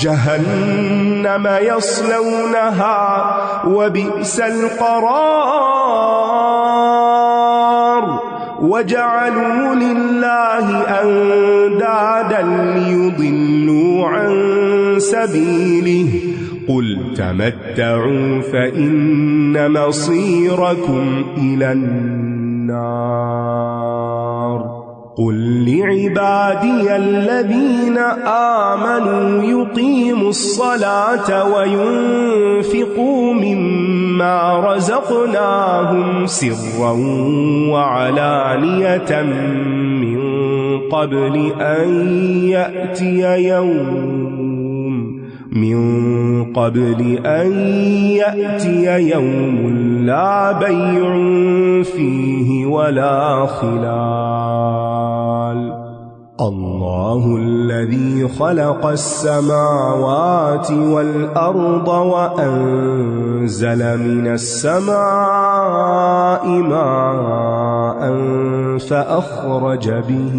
جَهَنَّمَ يَصْلَوْنَهَا وَبِئْسَ الْقَرَارُ وَجَعَلُوا لِلَّهِ أَنْدَادًا لِيُضِلُّوا عَنْ سَبِيلِهِ قُلْ تَمَتَّعُوا فَإِنَّ مَصِيرَكُمْ إِلَى النَّارِ قُلْ لِعِبَادِيَ الَّذِينَ آمَنُوا يُقِيمُوا الصَّلَاةَ وَيُنْفِقُوا مِمَّا رَزَقْنَاهُمْ سِرًّا وَعَلَانِيَةً مِّن قَبْلِ أَن يَأْتِيَ يَوْمٌ لَا بَيْعٌ فِيهِ وَلَا خِلَالٌ اللَّهُ الَّذِي خَلَقَ السَّمَاوَاتِ وَالْأَرْضَ وَأَنزَلَ مِنَ السَّمَاءِ مَاءً فَأَخْرَجَ بِهِ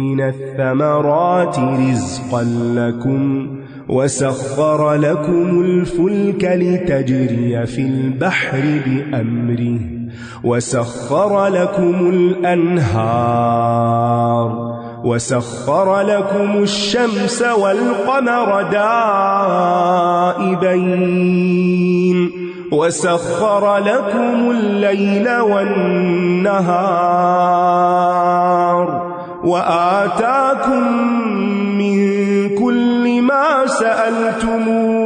مِنَ الثَّمَرَاتِ رِزْقًا لَكُمْ وَسَخَّرَ لَكُمُ الْفُلْكَ لِتَجْرِيَ فِي الْبَحْرِ بِأَمْرِهِ وَسَخَّرَ لَكُمُ الْأَنْهَارَ وَسَخَّرَ لَكُمُ الشَّمْسَ وَالْقَمَرَ دَائِبَيْنِ وَسَخَّرَ لَكُمُ اللَّيْلَ وَالنَّهَارَ وَآتَاكُم مِّن كُلِّ مَا سَأَلْتُمُوهُ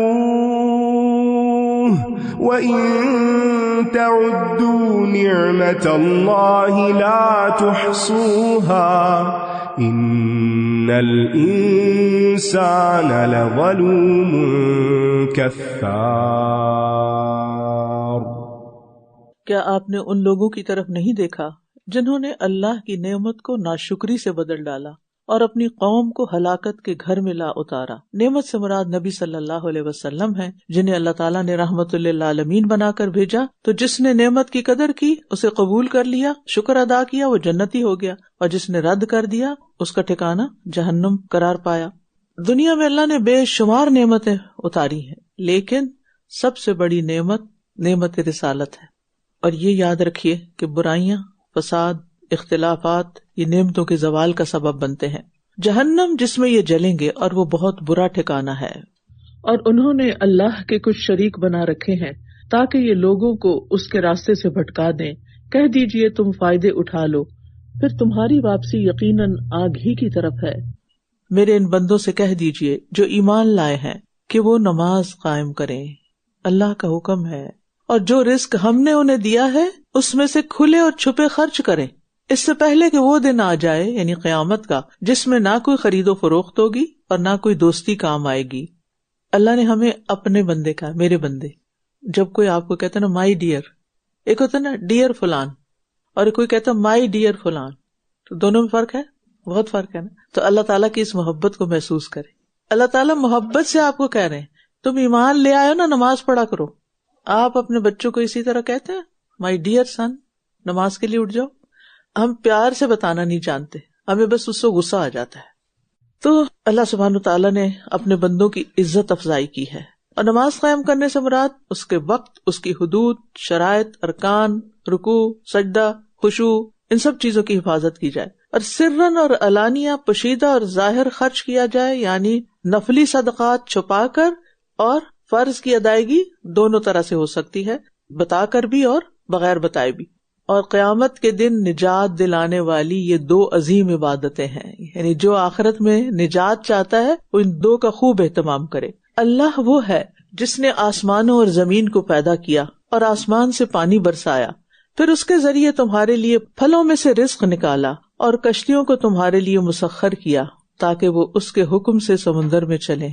وَإِن تَعُدُّوا نِعْمَةَ اللَّهِ لَا تُحْصُوهَا إِنَّ الْإِنسَانَ لَظَلُومٌ كَفَّارٌ. کیا آپ نے ان لوگوں کی طرف نہیں دیکھا جنہوں نے اللہ کی نعمت کو ناشکری سے بدل ڈالا اور اپنی قوم کو ہلاکت کے گھر میں لا اتارا؟ نعمت سے مراد نبی صلی اللہ علیہ وسلم ہے، جنہیں اللہ تعالیٰ نے رحمت للعالمین بنا کر بھیجا. تو جس نے نعمت کی قدر کی، اسے قبول کر لیا، شکر ادا کیا، وہ جنتی ہو گیا، اور جس نے رد کر دیا اس کا ٹھکانہ جہنم قرار پایا. دنیا میں اللہ نے بے شمار نعمتیں اتاری ہیں، لیکن سب سے بڑی نعمت رسالت ہے. اور یہ یاد رکھیے کہ برائیاں، فساد، اختلافات یہ نعمتوں کے زوال کا سبب بنتے ہیں. جہنم جس میں یہ جلیں گے اور وہ بہت برا ٹھکانہ ہے. اور انہوں نے اللہ کے کچھ شریک بنا رکھے ہیں تاکہ یہ لوگوں کو اس کے راستے سے بھٹکا دیں. کہہ دیجئے تم فائدے اٹھا لو، پھر تمہاری واپسی یقیناً آگ ہی کی طرف ہے. میرے ان بندوں سے کہہ دیجئے جو ایمان لائے ہیں کہ وہ نماز قائم کریں، اللہ کا حکم ہے، اور جو رزق ہم نے انہیں دیا ہے اس میں سے کھلے اور چھپے خرچ کریں، اس سے پہلے کہ وہ دن آ جائے، یعنی قیامت کا، جس میں نہ کوئی خرید و فروخت ہوگی اور نہ کوئی دوستی کام آئے گی. اللہ نے ہمیں اپنے بندے کہا، میرے بندے، جب کوئی آپ کو کہتا ہے نا مائی ڈیئر، ایک ہوتا ہے نا ڈیئر فلان، اور کوئی کہتا ہے مائی ڈیئر فلان، تو دونوں میں فرق ہے، بہت فرق ہے نا. تو اللہ تعالیٰ کی اس محبت کو محسوس کرے. اللہ تعالیٰ محبت سے آپ کو کہہ رہے ہیں تم ایمان لے آئے ہو نا، نماز پڑھا کرو. آپ اپنے بچوں کو اسی طرح کہتے ہیں مائی ڈیئر سن، نماز کے لیے اٹھ جاؤ. ہم پیار سے بتانا نہیں جانتے، ہمیں بس اس سے غصہ آ جاتا ہے. تو اللہ سبحانہ تعالیٰ نے اپنے بندوں کی عزت افزائی کی ہے، اور نماز قائم کرنے سے مراد اس کے وقت، اس کی حدود، شرائط، ارکان، رکوع، سجدہ، خشوع، ان سب چیزوں کی حفاظت کی جائے، اور سرن اور علانیہ، پوشیدہ اور ظاہر خرچ کیا جائے، یعنی نفلی صدقات چھپا کر اور فرض کی ادائیگی دونوں طرح سے ہو سکتی ہے، بتا کر بھی اور بغیر بتائے بھی. اور قیامت کے دن نجات دلانے والی یہ دو عظیم عبادتیں ہیں، یعنی جو آخرت میں نجات چاہتا ہے وہ ان دو کا خوب اہتمام کرے. اللہ وہ ہے جس نے آسمانوں اور زمین کو پیدا کیا اور آسمان سے پانی برسایا، پھر اس کے ذریعے تمہارے لیے پھلوں میں سے رزق نکالا اور کشتیوں کو تمہارے لیے مسخر کیا تاکہ وہ اس کے حکم سے سمندر میں چلیں،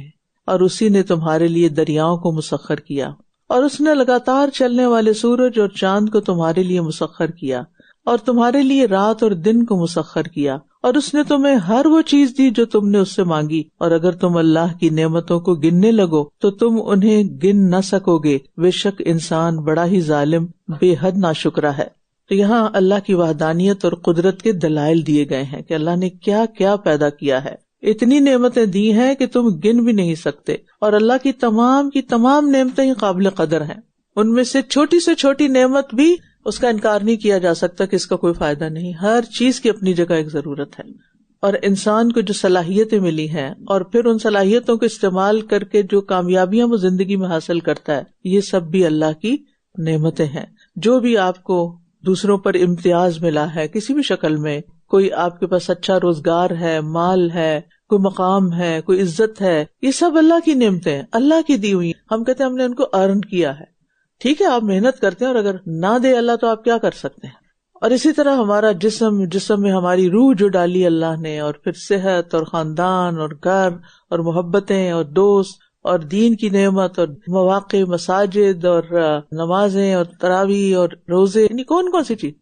اور اسی نے تمہارے لیے دریاؤں کو مسخر کیا، اور اس نے لگاتار چلنے والے سورج اور چاند کو تمہارے لیے مسخر کیا، اور تمہارے لیے رات اور دن کو مسخر کیا، اور اس نے تمہیں ہر وہ چیز دی جو تم نے اس سے مانگی، اور اگر تم اللہ کی نعمتوں کو گننے لگو تو تم انہیں گن نہ سکو گے، بے شک انسان بڑا ہی ظالم، بے حد ناشکرا ہے. تو یہاں اللہ کی وحدانیت اور قدرت کے دلائل دیے گئے ہیں کہ اللہ نے کیا کیا پیدا کیا ہے، اتنی نعمتیں دی ہیں کہ تم گن بھی نہیں سکتے، اور اللہ کی تمام نعمتیں ہی قابل قدر ہیں. ان میں سے چھوٹی سے چھوٹی نعمت بھی اس کا انکار نہیں کیا جا سکتا کہ اس کا کوئی فائدہ نہیں. ہر چیز کی اپنی جگہ ایک ضرورت ہے، اور انسان کو جو صلاحیتیں ملی ہیں اور پھر ان صلاحیتوں کو استعمال کر کے جو کامیابیاں وہ زندگی میں حاصل کرتا ہے، یہ سب بھی اللہ کی نعمتیں ہیں. جو بھی آپ کو دوسروں پر امتیاز ملا ہے کسی بھی شکل میں، کوئی آپ کے پاس اچھا روزگار ہے، مال ہے، کوئی مقام ہے، کوئی عزت ہے، یہ سب اللہ کی نعمتیں ہیں، اللہ کی دی ہوئی. ہم کہتے ہیں ہم نے ان کو ارن کیا ہے، ٹھیک ہے آپ محنت کرتے ہیں، اور اگر نہ دے اللہ تو آپ کیا کر سکتے ہیں. اور اسی طرح ہمارا جسم میں ہماری روح جو ڈالی اللہ نے، اور پھر صحت اور خاندان اور گھر اور محبتیں اور دوست اور دین کی نعمت اور مواقع، مساجد اور نمازیں اور تراویح اور روزے، یعنی کون کون سی چیز.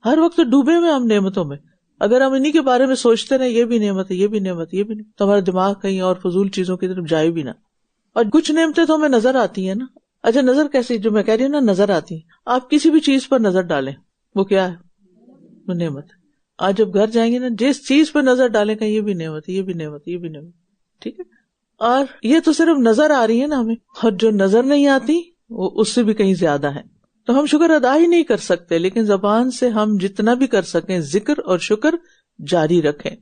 ہر وقت ڈوبے ہوئے ہم نعمتوں میں. اگر ہم انہی کے بارے میں سوچتے رہے یہ بھی نعمت ہے، یہ بھی نعمت، یہ بھی نہیں، تو ہمارا دماغ کہیں اور فضول چیزوں کی طرف جائے بھی نہ. اور کچھ نعمتیں تو ہمیں نظر آتی ہیں نا. اچھا نظر کیسی، جو میں کہہ رہی ہوں نا نظر آتی ہیں، آپ کسی بھی چیز پر نظر ڈالیں وہ کیا ہے، وہ نعمت ہے. آج جب گھر جائیں گے نا، جس چیز پر نظر ڈالیں کہ یہ بھی نعمت ہے، یہ بھی نعمت، یہ بھی نعمت، ٹھیک ہے. اور یہ تو صرف نظر آ رہی ہے نا ہمیں، اور جو نظر نہیں آتی وہ اس سے بھی کہیں زیادہ ہے. تو ہم شکر ادا ہی نہیں کر سکتے، لیکن زبان سے ہم جتنا بھی کر سکیں ذکر اور شکر جاری رکھیں.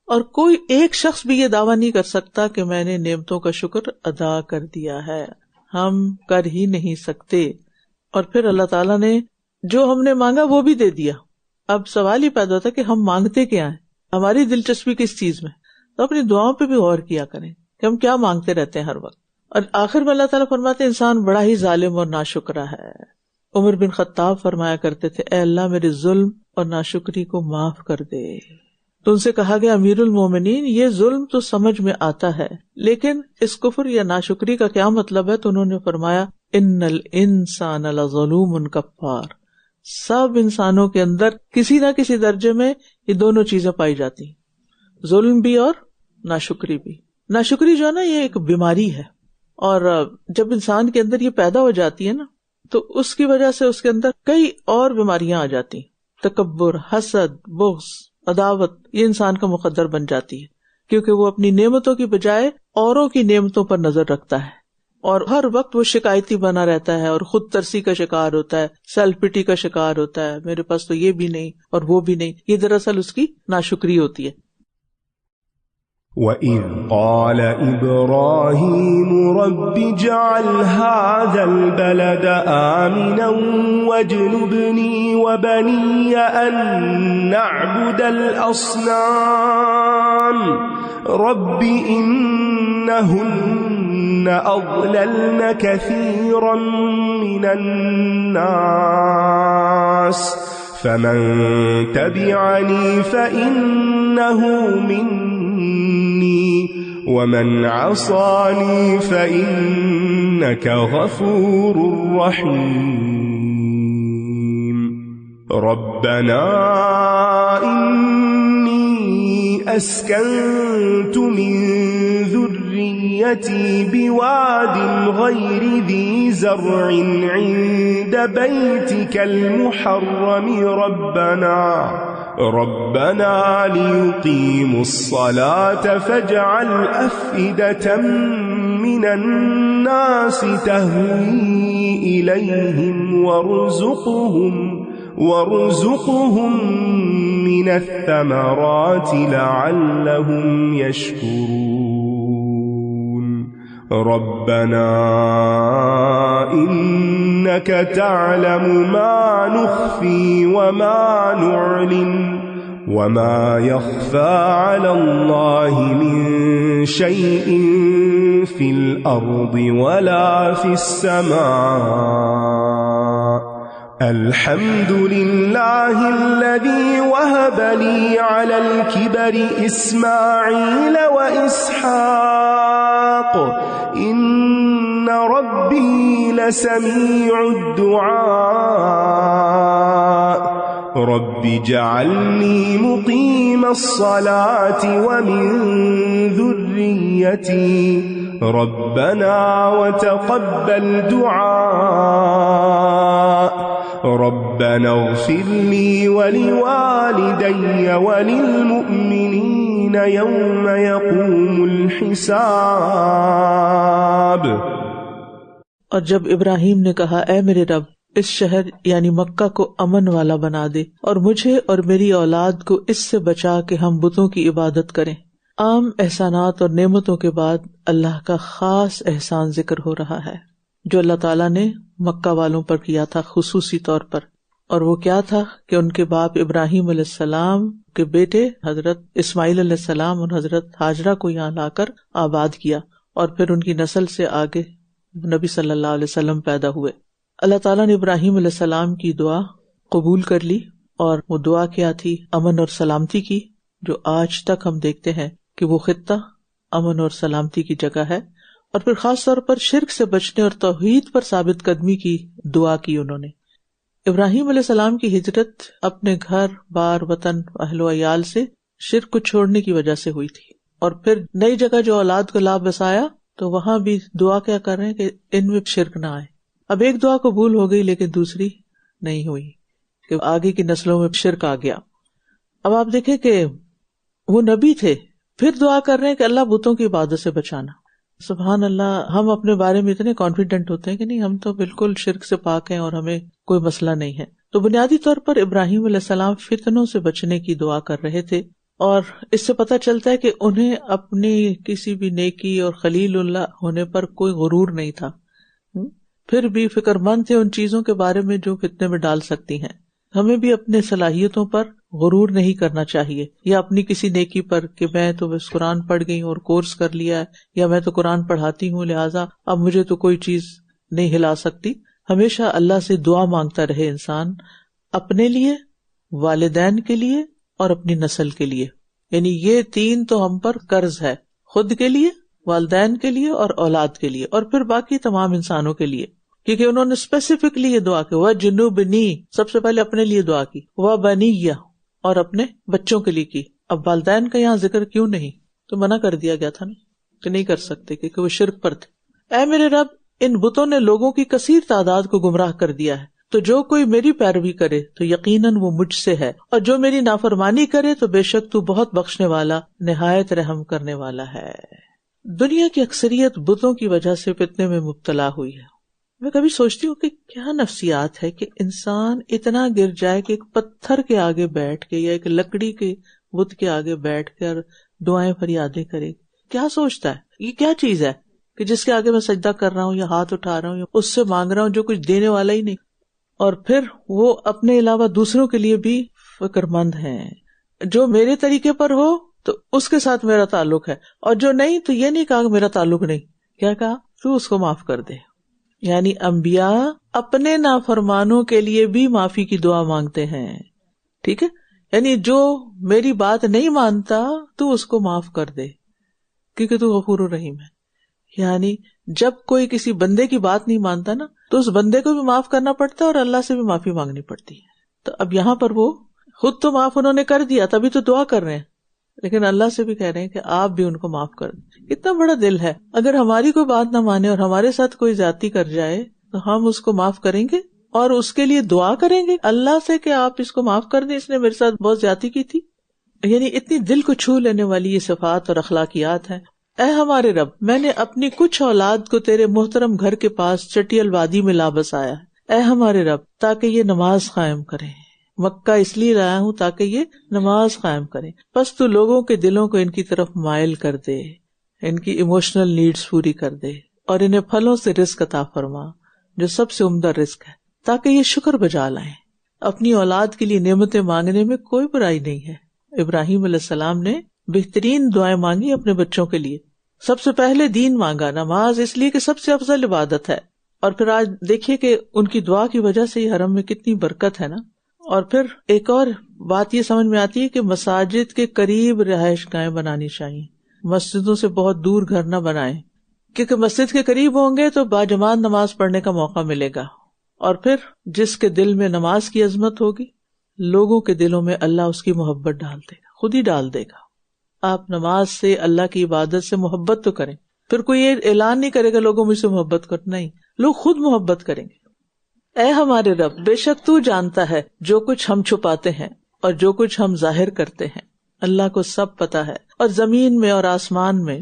اور کوئی ایک شخص بھی یہ دعویٰ نہیں کر سکتا کہ میں نے نعمتوں کا شکر ادا کر دیا ہے، ہم کر ہی نہیں سکتے. اور پھر اللہ تعالیٰ نے جو ہم نے مانگا وہ بھی دے دیا. اب سوال ہی پیدا ہوتا ہے کہ ہم مانگتے کیا ہیں، ہماری دلچسپی کس چیز میں. تو اپنی دعاؤں پہ بھی غور کیا کریں کہ ہم کیا مانگتے رہتے ہیں ہر وقت. اور آخر میں اللہ تعالیٰ فرماتے ہیں انسان بڑا ہی ظالم اور ناشکرا ہے. عمر بن خطاب فرمایا کرتے تھے اے اللہ میرے ظلم اور ناشکری کو معاف کر دے. تو ان سے کہا گیا امیر المومنین یہ ظلم تو سمجھ میں آتا ہے، لیکن اس کفر یا ناشکری کا کیا مطلب ہے؟ تو انہوں نے فرمایا ان الانسان لظلوم کفار. سب انسانوں کے اندر کسی نہ کسی درجے میں یہ دونوں چیزیں پائی جاتی ہیں، ظلم بھی اور ناشکری بھی. ناشکری جو ہے نا یہ ایک بیماری ہے، اور جب انسان کے اندر یہ پیدا ہو جاتی ہے نا تو اس کی وجہ سے اس کے اندر کئی اور بیماریاں آ جاتی ہیں. تکبر، حسد، بغض، عداوت، یہ انسان کا مقدر بن جاتی ہے، کیونکہ وہ اپنی نعمتوں کی بجائے اوروں کی نعمتوں پر نظر رکھتا ہے، اور ہر وقت وہ شکایتی بنا رہتا ہے، اور خود ترسی کا شکار ہوتا ہے، سیلف پٹی کا شکار ہوتا ہے، میرے پاس تو یہ بھی نہیں اور وہ بھی نہیں. یہ دراصل اس کی ناشکری ہوتی ہے. وَإِذْ قَالَ إِبْرَاهِيمُ رَبِّ اجْعَلْ هَٰذَا الْبَلَدَ آمِنًا وَاجْنُبْنِي وَبَنِيَّ أَن نَّعْبُدَ الْأَصْنَامَ رَبِّ إِنَّهُنَّ أَضْلَلْنَ كَثِيرًا مِّنَ النَّاسِ فَمَن تَبِعَنِي فَإِنَّهُ مِنِّي وَمَنْ عَصَانِي فَإِنَّكَ إنك غفور رحيم ربنا إني أسكنت من ذريتي بواد غير ذي زرع عند بيتك المحرم ربنا ليقيموا الصلاة فاجعل أفئدة من الناس تهوي إليهم وارزقهم من الثمرات لعلهم يشكرون ربنا إنك تعلم ما نخفي وما نعلن وما يخفى على الله من شيء في الأرض ولا في السماء الحمد لله الذي وهب لي على الكبر إسماعيل وإسحاق إن ربي لسميع الدعاء رب اجعلني مقيم الصلاة ومن ذريتي ربنا وتقبل دعاء ربنا اغفر لي ولوالدي وللمؤمنين يوم يقوم الحساب. اور جب ابراہیم نے کہا اے میرے رب اس شہر یعنی مکہ کو امن والا بنا دے اور مجھے اور میری اولاد کو اس سے بچا کہ ہم بتوں کی عبادت کریں. عام احسانات اور نعمتوں کے بعد اللہ کا خاص احسان ذکر ہو رہا ہے جو اللہ تعالیٰ نے مکہ والوں پر کیا تھا خصوصی طور پر، اور وہ کیا تھا کہ ان کے باپ ابراہیم علیہ السلام کے بیٹے حضرت اسماعیل علیہ السلام اور حضرت ہاجرہ کو یہاں لا کر آباد کیا، اور پھر ان کی نسل سے آگے نبی صلی اللہ علیہ وسلم پیدا ہوئے. اللہ تعالیٰ نے ابراہیم علیہ السلام کی دعا قبول کر لی، اور وہ دعا کیا تھی؟ امن اور سلامتی کی، جو آج تک ہم دیکھتے ہیں کہ وہ خطہ امن اور سلامتی کی جگہ ہے. اور پھر خاص طور پر شرک سے بچنے اور توحید پر ثابت قدمی کی دعا کی انہوں نے. ابراہیم علیہ السلام کی ہجرت اپنے گھر بار وطن اہل و عیال سے شرک کو چھوڑنے کی وجہ سے ہوئی تھی، اور پھر نئی جگہ جو اولاد کو لا بسایا تو وہاں بھی دعا کیا کر رہے ہیں کہ ان میں شرک نہ آئے. اب ایک دعا قبول ہو گئی لیکن دوسری نہیں ہوئی کہ آگے کی نسلوں میں شرک آ گیا. اب آپ دیکھیں کہ وہ نبی تھے، پھر دعا کر رہے ہیں کہ اللہ بتوں کی عبادت سے بچانا. سبحان اللہ، ہم اپنے بارے میں اتنے کانفیڈنٹ ہوتے ہیں کہ نہیں ہم تو بالکل شرک سے پاک ہیں اور ہمیں کوئی مسئلہ نہیں ہے. تو بنیادی طور پر ابراہیم علیہ السلام فتنوں سے بچنے کی دعا کر رہے تھے، اور اس سے پتہ چلتا ہے کہ انہیں اپنی کسی بھی نیکی اور خلیل اللہ ہونے پر کوئی غرور نہیں تھا، پھر بھی فکر مند تھے ان چیزوں کے بارے میں جو فتنے میں ڈال سکتی ہیں. ہمیں بھی اپنے صلاحیتوں پر غرور نہیں کرنا چاہیے، یا اپنی کسی نیکی پر کہ میں تو بس قرآن پڑھ گئی ہوں اور کورس کر لیا ہے، یا میں تو قرآن پڑھاتی ہوں لہٰذا اب مجھے تو کوئی چیز نہیں ہلا سکتی. ہمیشہ اللہ سے دعا مانگتا رہے انسان، اپنے لیے، والدین کے لیے اور اپنی نسل کے لیے. یعنی یہ تین تو ہم پر قرض ہے، خود کے لیے، والدین کے لیے اور اولاد کے لیے، اور پھر باقی تمام انسانوں کے لیے. کیونکہ انہوں نے اسپیسیفکلی یہ دعا کی، وَجُنُوبْنِی، سب سے پہلے اپنے لیے دعا کی، وَبَنِیَّ، اور اپنے بچوں کے لیے کی. اب والدین کا یہاں ذکر کیوں نہیں؟ تو منع کر دیا گیا تھا نا کہ نہیں کر سکتے کیونکہ وہ شرک پر تھے. اے میرے رب ان بتوں نے لوگوں کی کثیر تعداد کو گمراہ کر دیا ہے، تو جو کوئی میری پیروی کرے تو یقیناً وہ مجھ سے ہے، اور جو میری نافرمانی کرے تو بے شک تو بہت بخشنے والا نہایت رحم کرنے والا ہے. دنیا کی اکثریت بتوں کی وجہ سے فتنے میں مبتلا ہوئی ہے. میں کبھی سوچتی ہوں کہ کیا نفسیات ہے کہ انسان اتنا گر جائے کہ ایک پتھر کے آگے بیٹھ کے یا ایک لکڑی کے بت کے آگے بیٹھ کر دعائیں فریادیں کرے. کیا سوچتا ہے؟ یہ کیا چیز ہے کہ جس کے آگے میں سجدہ کر رہا ہوں یا ہاتھ اٹھا رہا ہوں یا اس سے مانگ رہا ہوں جو کچھ دینے والا ہی نہیں. اور پھر وہ اپنے علاوہ دوسروں کے لیے بھی فکر مند ہیں. جو میرے طریقے پر ہو تو اس کے ساتھ میرا تعلق ہے، اور جو نہیں تو یہ نہیں کہا کہ میرا تعلق نہیں، کیا کہا؟ تو اس کو معاف کر دے. یعنی انبیاء اپنے نافرمانوں کے لیے بھی معافی کی دعا مانگتے ہیں. ٹھیک ہے، یعنی جو میری بات نہیں مانتا تو اس کو معاف کر دے کیونکہ تو غفور الرحیم ہے. یعنی جب کوئی کسی بندے کی بات نہیں مانتا نا تو اس بندے کو بھی معاف کرنا پڑتا ہے اور اللہ سے بھی معافی مانگنی پڑتی ہے. تو اب یہاں پر وہ خود تو معاف انہوں نے کر دیا تبھی تو دعا کر رہے ہیں, لیکن اللہ سے بھی کہہ رہے ہیں کہ آپ بھی ان کو معاف کر دیں. کتنا بڑا دل ہے. اگر ہماری کوئی بات نہ مانے اور ہمارے ساتھ کوئی زیادتی کر جائے تو ہم اس کو معاف کریں گے اور اس کے لیے دعا کریں گے اللہ سے کہ آپ اس کو معاف کر دیں, اس نے میرے ساتھ بہت زیادتی کی تھی. یعنی اتنی دل کو چھو لینے والی یہ صفات اور اخلاقیات ہیں. اے ہمارے رب, میں نے اپنی کچھ اولاد کو تیرے محترم گھر کے پاس چٹیل وادی میں لا بسایا. اے ہمارے رب, تاکہ یہ نماز قائم کریں. مکہ اس لیے لایا ہوں تاکہ یہ نماز قائم کریں. بس تو لوگوں کے دلوں کو ان کی طرف مائل کر دے, ان کی ایموشنل نیڈز پوری کر دے اور انہیں پھلوں سے رزق عطا فرما جو سب سے عمدہ رزق ہے, تاکہ یہ شکر بجا لائیں. اپنی اولاد کے لیے نعمتیں مانگنے میں کوئی برائی نہیں ہے. ابراہیم علیہ السلام نے بہترین دعائیں مانگی اپنے بچوں کے لیے. سب سے پہلے دین مانگا, نماز اس لیے کہ سب سے افضل عبادت ہے, اور پھر آج دیکھیے کہ ان کی دعا کی وجہ سے یہ حرم میں کتنی برکت ہے نا. اور پھر ایک اور بات یہ سمجھ میں آتی ہے کہ مساجد کے قریب رہائش گاہیں بنانی چاہیے, مسجدوں سے بہت دور گھر نہ بنائیں, کیونکہ مسجد کے قریب ہوں گے تو باجماعت نماز پڑھنے کا موقع ملے گا. اور پھر جس کے دل میں نماز کی عظمت ہوگی, لوگوں کے دلوں میں اللہ اس کی محبت ڈال دے گا, خود ہی ڈال دے گا. آپ نماز سے, اللہ کی عبادت سے محبت تو کریں, پھر کوئی یہ اعلان نہیں کرے گا لوگوں مجھ سے محبت کر, نہیں, لوگ خود محبت کریں گے. اے ہمارے رب, بے شک تو جانتا ہے جو کچھ ہم چھپاتے ہیں اور جو کچھ ہم ظاہر کرتے ہیں. اللہ کو سب پتا ہے, اور زمین میں اور آسمان میں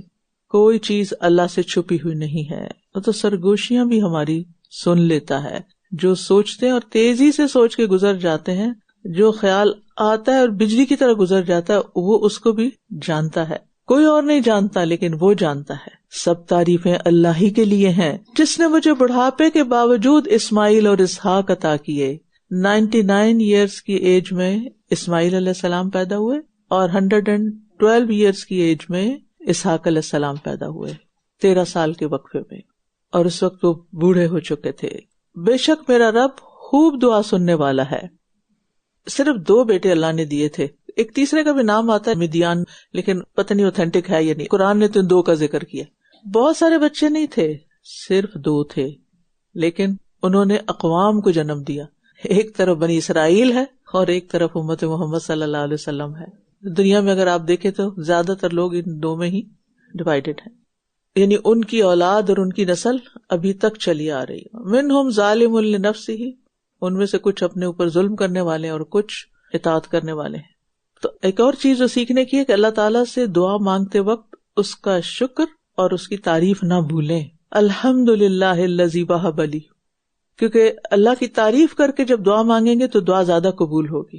کوئی چیز اللہ سے چھپی ہوئی نہیں ہے. وہ تو سرگوشیاں بھی ہماری سن لیتا ہے. جو سوچتے ہیں اور تیزی سے سوچ کے گزر جاتے ہیں, جو خیال آتا ہے اور بجلی کی طرح گزر جاتا ہے, وہ اس کو بھی جانتا ہے. کوئی اور نہیں جانتا لیکن وہ جانتا ہے. سب تعریفیں اللہ ہی کے لیے ہیں جس نے مجھے بڑھاپے کے باوجود اسماعیل اور اسحاق عطا کیے. 99 ایئرس کی ایج میں اسماعیل علیہ السلام پیدا ہوئے اور 112 ایئرس کی ایج میں اسحاق علیہ السلام پیدا ہوئے, 13 سال کے وقفے میں, اور اس وقت وہ بوڑھے ہو چکے تھے. بے شک میرا رب خوب دعا سننے والا ہے. صرف 2 بیٹے اللہ نے دیے تھے, ایک تیسرے کا بھی نام آتا ہے مدیان, لیکن پتہ نہیں اوتھینٹک ہے یا نہیں. قرآن نے تو 2 کا ذکر کیا. بہت سارے بچے نہیں تھے, صرف 2 تھے, لیکن انہوں نے اقوام کو جنم دیا. ایک طرف بنی اسرائیل ہے اور ایک طرف امت محمد صلی اللہ علیہ وسلم ہے. دنیا میں اگر آپ دیکھیں تو زیادہ تر لوگ ان 2 میں ہی ڈیوائیڈڈ ہیں, یعنی ان کی اولاد اور ان کی نسل ابھی تک چلی آ رہی ہے. منہم ظالم لنفسہ, ان میں سے کچھ اپنے اوپر ظلم کرنے والے ہیں اور کچھ اطاعت کرنے والے ہیں. تو ایک اور چیز جو سیکھنے کی ہے کہ اللہ تعالیٰ سے دعا مانگتے وقت اس کا شکر اور اس کی تعریف نہ بھولیں. الحمدللہ الذی وہب لی, کیونکہ اللہ کی تعریف کر کے جب دعا مانگیں گے تو دعا زیادہ قبول ہوگی.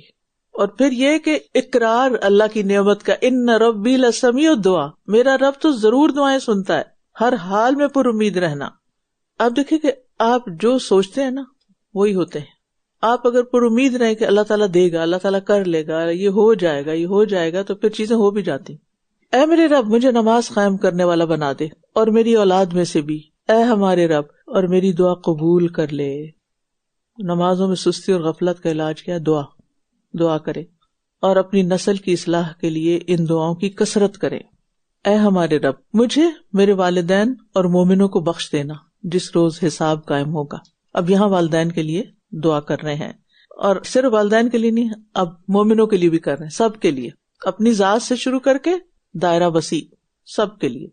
اور پھر یہ کہ اقرار اللہ کی نعمت کا, ان ربی لسمیع الدعاء, میرا رب تو ضرور دعائیں سنتا ہے. ہر حال میں پر امید رہنا. آپ دیکھیں کہ آپ جو سوچتے ہیں نا وہی ہوتے ہیں. آپ اگر پر امید رہیں کہ اللہ تعالیٰ دے گا, اللہ تعالیٰ کر لے گا, یہ ہو جائے گا, یہ ہو جائے گا, تو پھر چیزیں ہو بھی جاتی. اے میرے رب, مجھے نماز قائم کرنے والا بنا دے اور میری اولاد میں سے بھی. اے ہمارے رب, اور میری دعا قبول کر لے. نمازوں میں سستی اور غفلت کا علاج کیا؟ دعا کرے اور اپنی نسل کی اصلاح کے لیے ان دعاؤں کی کثرت کرے. اے ہمارے رب, مجھے, میرے والدین اور مومنوں کو بخش دینا جس روز حساب قائم ہوگا. اب یہاں والدین کے لیے دعا کر رہے ہیں, اور صرف والدین کے لیے نہیں, اب مومنوں کے لیے بھی کر رہے ہیں, سب کے لیے, اپنی ذات سے شروع کر کے دائرہ وسیع سب کے لیے.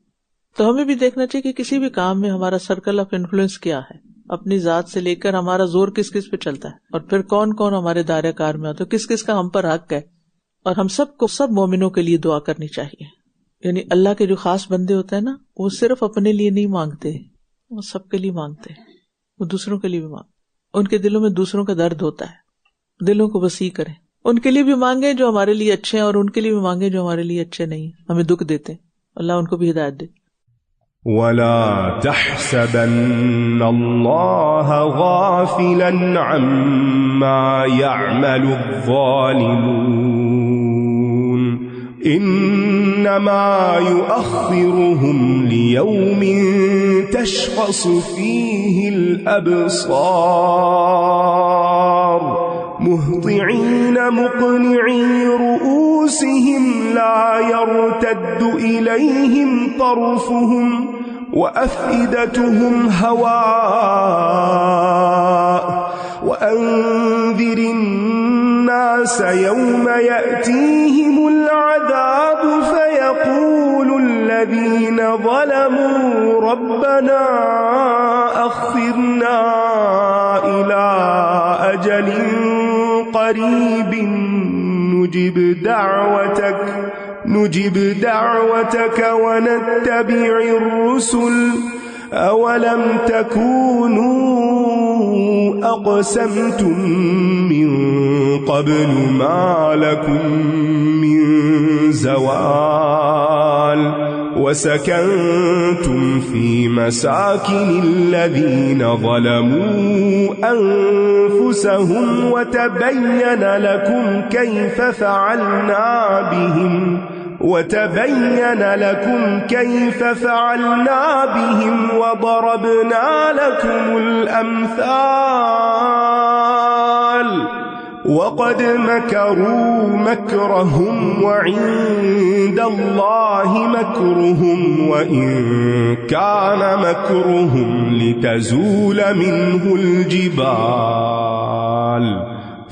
تو ہمیں بھی دیکھنا چاہیے کہ کسی بھی کام میں ہمارا سرکل آف انفلوئنس کیا ہے, اپنی ذات سے لے کر ہمارا زور کس کس پہ چلتا ہے, اور پھر کون کون ہمارے دائرہ کار میں ہوتا ہے, کس کس کا ہم پر حق ہے. اور ہم سب کو, سب مومنوں کے لیے دعا کرنی چاہیے. یعنی اللہ کے جو خاص بندے ہوتے ہیں نا, وہ صرف اپنے لیے نہیں مانگتے, وہ سب کے لیے مانگتے ہیں, وہ دوسروں کے لیے بھی مانگتے. ان کے دلوں میں دوسروں کا درد ہوتا ہے, دلوں کو وسیع کریں. ان کے لیے بھی مانگیں جو ہمارے لیے اچھے ہیں, اور ان کے لیے بھی مانگیں جو ہمارے لیے اچھے نہیں, ہمیں دکھ دیتے. اللہ ان کو بھی ہدایت دے. وَلَا تَحْسَبَنَّ اللَّهَ غَافِلًا عَمَّا يَعْمَلُ الظَّالِمُونَ إِنَّمَا يُؤَخِّرُهُمْ لِيَوْمٍ تَشْخَصُ فِيهِ الْأَبْصَارُ مُهْطِعِينَ مُقْنِعِي رُؤُوسِهِمْ لَا يَرْتَدُّ إِلَيْهِمْ طَرْفُهُمْ وأفئدتهم هواء وأنذر الناس يوم يأتيهم العذاب فيقول الذين ظلموا ربنا أخرنا إلى أجل قريب نجب دعوتك ونتبع الرسل أولم تكونوا أقسمتم من قبل ما لكم من زوال وسكنتم في مساكن الذين ظلموا أنفسهم وتبين لكم كيف فعلنا بهم وضربنا لكم الأمثال وقد مكروا مكرهم وعند الله مكرهم وإن كان مكرهم لتزول منه الجبال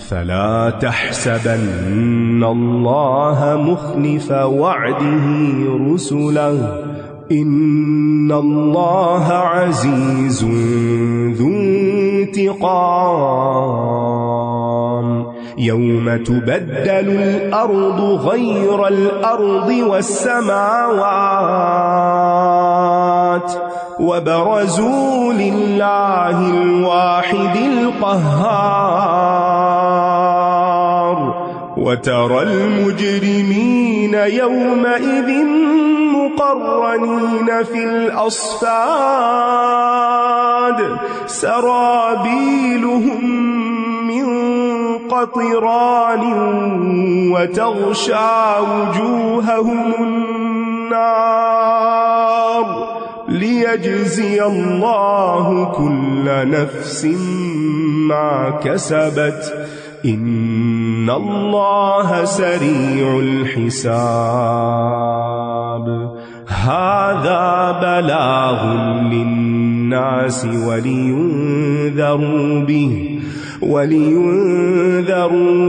فلا تحسبن الله مخلف وعده رسله إن الله عزيز ذو انتقام يوم تبدل الأرض غير الأرض والسماوات وبرزوا لله الواحد القهار وترى المجرمين يومئذ مقرنين في الأصفاد سرابيلهم من قطران وتغشى وجوههم النار ليجزي الله كل نفس ما كسبت إن الله سريع الحساب هذا بلاغ للناس ولينذروا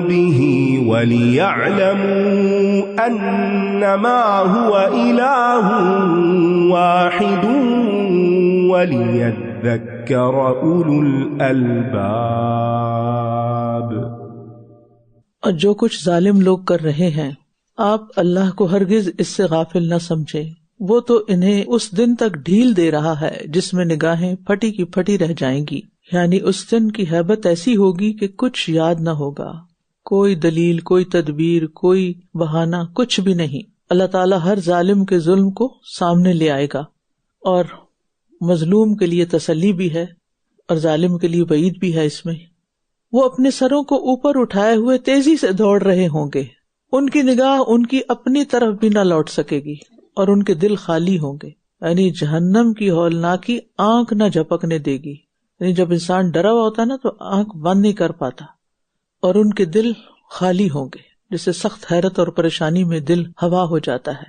به وليعلموا أنما هو إله واحد وليذكر أولو الألباب. اور جو کچھ ظالم لوگ کر رہے ہیں آپ اللہ کو ہرگز اس سے غافل نہ سمجھیں، وہ تو انہیں اس دن تک ڈھیل دے رہا ہے جس میں نگاہیں پھٹی کی پھٹی رہ جائیں گی، یعنی اس دن کی ہیبت ایسی ہوگی کہ کچھ یاد نہ ہوگا، کوئی دلیل، کوئی تدبیر، کوئی بہانہ، کچھ بھی نہیں. اللہ تعالیٰ ہر ظالم کے ظلم کو سامنے لے آئے گا، اور مظلوم کے لیے تسلی بھی ہے اور ظالم کے لیے وعید بھی ہے. اس میں وہ اپنے سروں کو اوپر اٹھائے ہوئے تیزی سے دوڑ رہے ہوں گے، ان کی نگاہ ان کی اپنی طرف بھی نہ لوٹ سکے گی اور ان کے دل خالی ہوں گے، یعنی جہنم کی ہولناکی آنکھ نہ جھپکنے دے گی. یعنی جب انسان ڈرا ہوا ہوتا ہے نا تو آنکھ بند نہیں کر پاتا، اور ان کے دل خالی ہوں گے، جسے سخت حیرت اور پریشانی میں دل ہوا ہو جاتا ہے.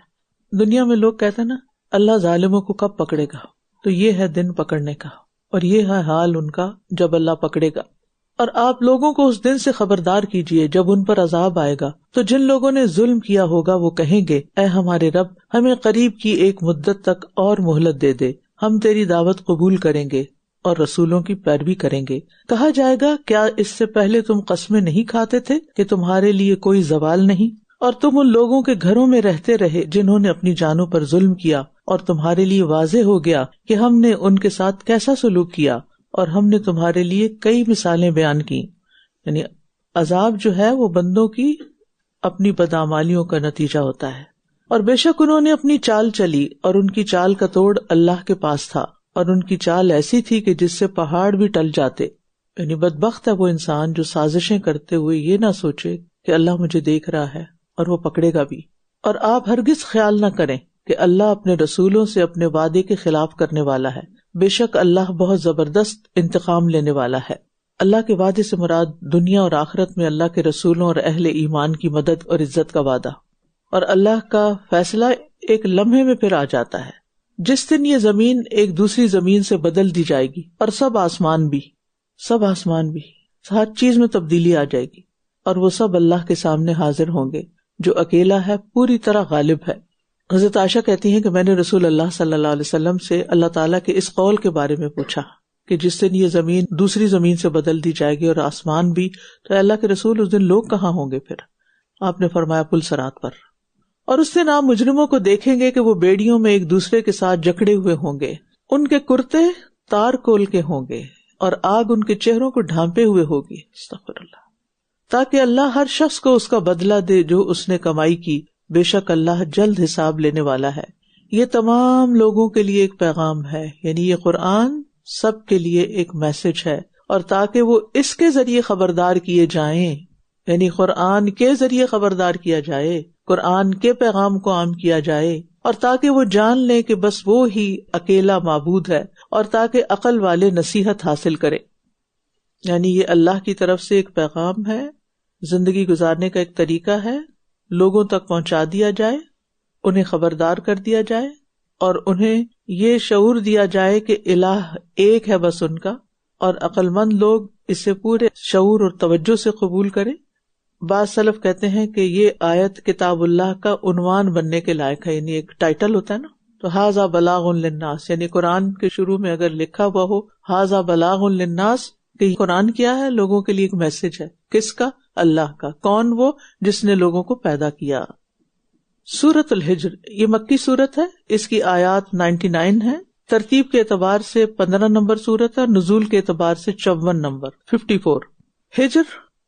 دنیا میں لوگ کہتے ہیں نا اللہ ظالموں کو کب پکڑے گا، تو یہ ہے دن پکڑنے کا، اور یہ ہے حال ان کا جب اللہ پکڑے گا. اور آپ لوگوں کو اس دن سے خبردار کیجئے جب ان پر عذاب آئے گا تو جن لوگوں نے ظلم کیا ہوگا وہ کہیں گے اے ہمارے رب ہمیں قریب کی ایک مدت تک اور مہلت دے دے، ہم تیری دعوت قبول کریں گے اور رسولوں کی پیروی کریں گے. کہا جائے گا کیا اس سے پہلے تم قسمیں نہیں کھاتے تھے کہ تمہارے لیے کوئی زوال نہیں، اور تم ان لوگوں کے گھروں میں رہتے رہے جنہوں نے اپنی جانوں پر ظلم کیا، اور تمہارے لیے واضح ہو گیا کہ ہم نے ان کے ساتھ کیسا سلوک کیا، اور ہم نے تمہارے لیے کئی مثالیں بیان کی. یعنی عذاب جو ہے وہ بندوں کی اپنی بدعمالیوں کا نتیجہ ہوتا ہے. اور بے شک انہوں نے اپنی چال چلی، اور ان کی چال کا توڑ اللہ کے پاس تھا، اور ان کی چال ایسی تھی کہ جس سے پہاڑ بھی ٹل جاتے. یعنی بدبخت ہے وہ انسان جو سازشیں کرتے ہوئے یہ نہ سوچے کہ اللہ مجھے دیکھ رہا ہے اور وہ پکڑے گا بھی. اور آپ ہرگز خیال نہ کریں کہ اللہ اپنے رسولوں سے اپنے وعدے کے خلاف کرنے والا ہے، بے شک اللہ بہت زبردست انتقام لینے والا ہے. اللہ کے وعدے سے مراد دنیا اور آخرت میں اللہ کے رسولوں اور اہل ایمان کی مدد اور عزت کا وعدہ، اور اللہ کا فیصلہ ایک لمحے میں پھر آ جاتا ہے. جس دن یہ زمین ایک دوسری زمین سے بدل دی جائے گی اور سب آسمان بھی، ہر چیز میں تبدیلی آ جائے گی، اور وہ سب اللہ کے سامنے حاضر ہوں گے جو اکیلا ہے، پوری طرح غالب ہے۔ حضرت عائشہ کہتی ہیں کہ میں نے رسول اللہ صلی اللہ علیہ وسلم سے اللہ تعالیٰ کے اس قول کے بارے میں پوچھا کہ جس دن یہ زمین دوسری زمین سے بدل دی جائے گی اور آسمان بھی، تو اللہ کے رسول اس دن لوگ کہاں ہوں گے؟ پھر آپ نے فرمایا پل صراط پر۔ اور اس دن آپ مجرموں کو دیکھیں گے کہ وہ بیڑیوں میں ایک دوسرے کے ساتھ جکڑے ہوئے ہوں گے، ان کے کرتے تار کول کے ہوں گے اور آگ ان کے چہروں کو ڈھانپے ہوئے ہوگی، استغفر اللہ، تاکہ اللہ ہر شخص کو اس کا بدلہ دے جو اس نے کمائی کی، بے شک اللہ جلد حساب لینے والا ہے۔ یہ تمام لوگوں کے لیے ایک پیغام ہے، یعنی یہ قرآن سب کے لیے ایک میسج ہے، اور تاکہ وہ اس کے ذریعے خبردار کیے جائیں، یعنی قرآن کے ذریعے خبردار کیا جائے، قرآن کے پیغام کو عام کیا جائے، اور تاکہ وہ جان لیں کہ بس وہ ہی اکیلا معبود ہے، اور تاکہ عقل والے نصیحت حاصل کریں۔ یعنی یہ اللہ کی طرف سے ایک پیغام ہے، زندگی گزارنے کا ایک طریقہ ہے، لوگوں تک پہنچا دیا جائے، انہیں خبردار کر دیا جائے، اور انہیں یہ شعور دیا جائے کہ الہ ایک ہے بس ان کا، اور عقل مند لوگ اسے پورے شعور اور توجہ سے قبول کریں۔ بعض سلف کہتے ہیں کہ یہ آیت کتاب اللہ کا عنوان بننے کے لائق ہے، یعنی ایک ٹائٹل ہوتا ہے نا، تو ھذا بلاغ للناس، یعنی قرآن کے شروع میں اگر لکھا ہوا ہو ھذا بلاغ للناس، کہ قرآن کیا ہے؟ لوگوں کے لیے ایک میسج ہے۔ کس کا؟ اللہ کا۔ کون؟ وہ جس نے لوگوں کو پیدا کیا۔ سورۃ الحجر یہ مکی سورت ہے، اس کی آیات 99 ہے، ترتیب کے اعتبار سے 15 نمبر سورت ہے، اور نزول کے اعتبار سے 54 نمبر 54۔ ہجر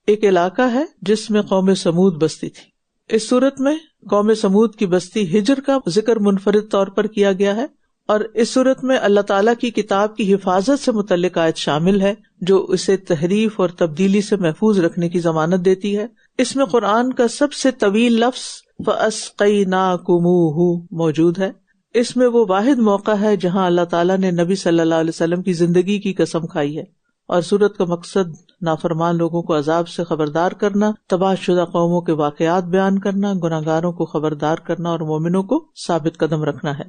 ایک علاقہ ہے جس میں قوم سمود بستی تھی۔ اس سورت میں قوم سمود کی بستی ہجر کا ذکر منفرد طور پر کیا گیا ہے، اور اس صورت میں اللہ تعالیٰ کی کتاب کی حفاظت سے متعلق آیت شامل ہے جو اسے تحریف اور تبدیلی سے محفوظ رکھنے کی ضمانت دیتی ہے۔ اس میں قرآن کا سب سے طویل لفظ فَأَسْقَيْنَاكُمُوهُ موجود ہے۔ اس میں وہ واحد موقع ہے جہاں اللہ تعالیٰ نے نبی صلی اللہ علیہ وسلم کی زندگی کی قسم کھائی ہے، اور سورت کا مقصد نافرمان لوگوں کو عذاب سے خبردار کرنا، تباہ شدہ قوموں کے واقعات بیان کرنا، گناہگاروں کو خبردار کرنا اور مومنوں کو ثابت قدم رکھنا ہے۔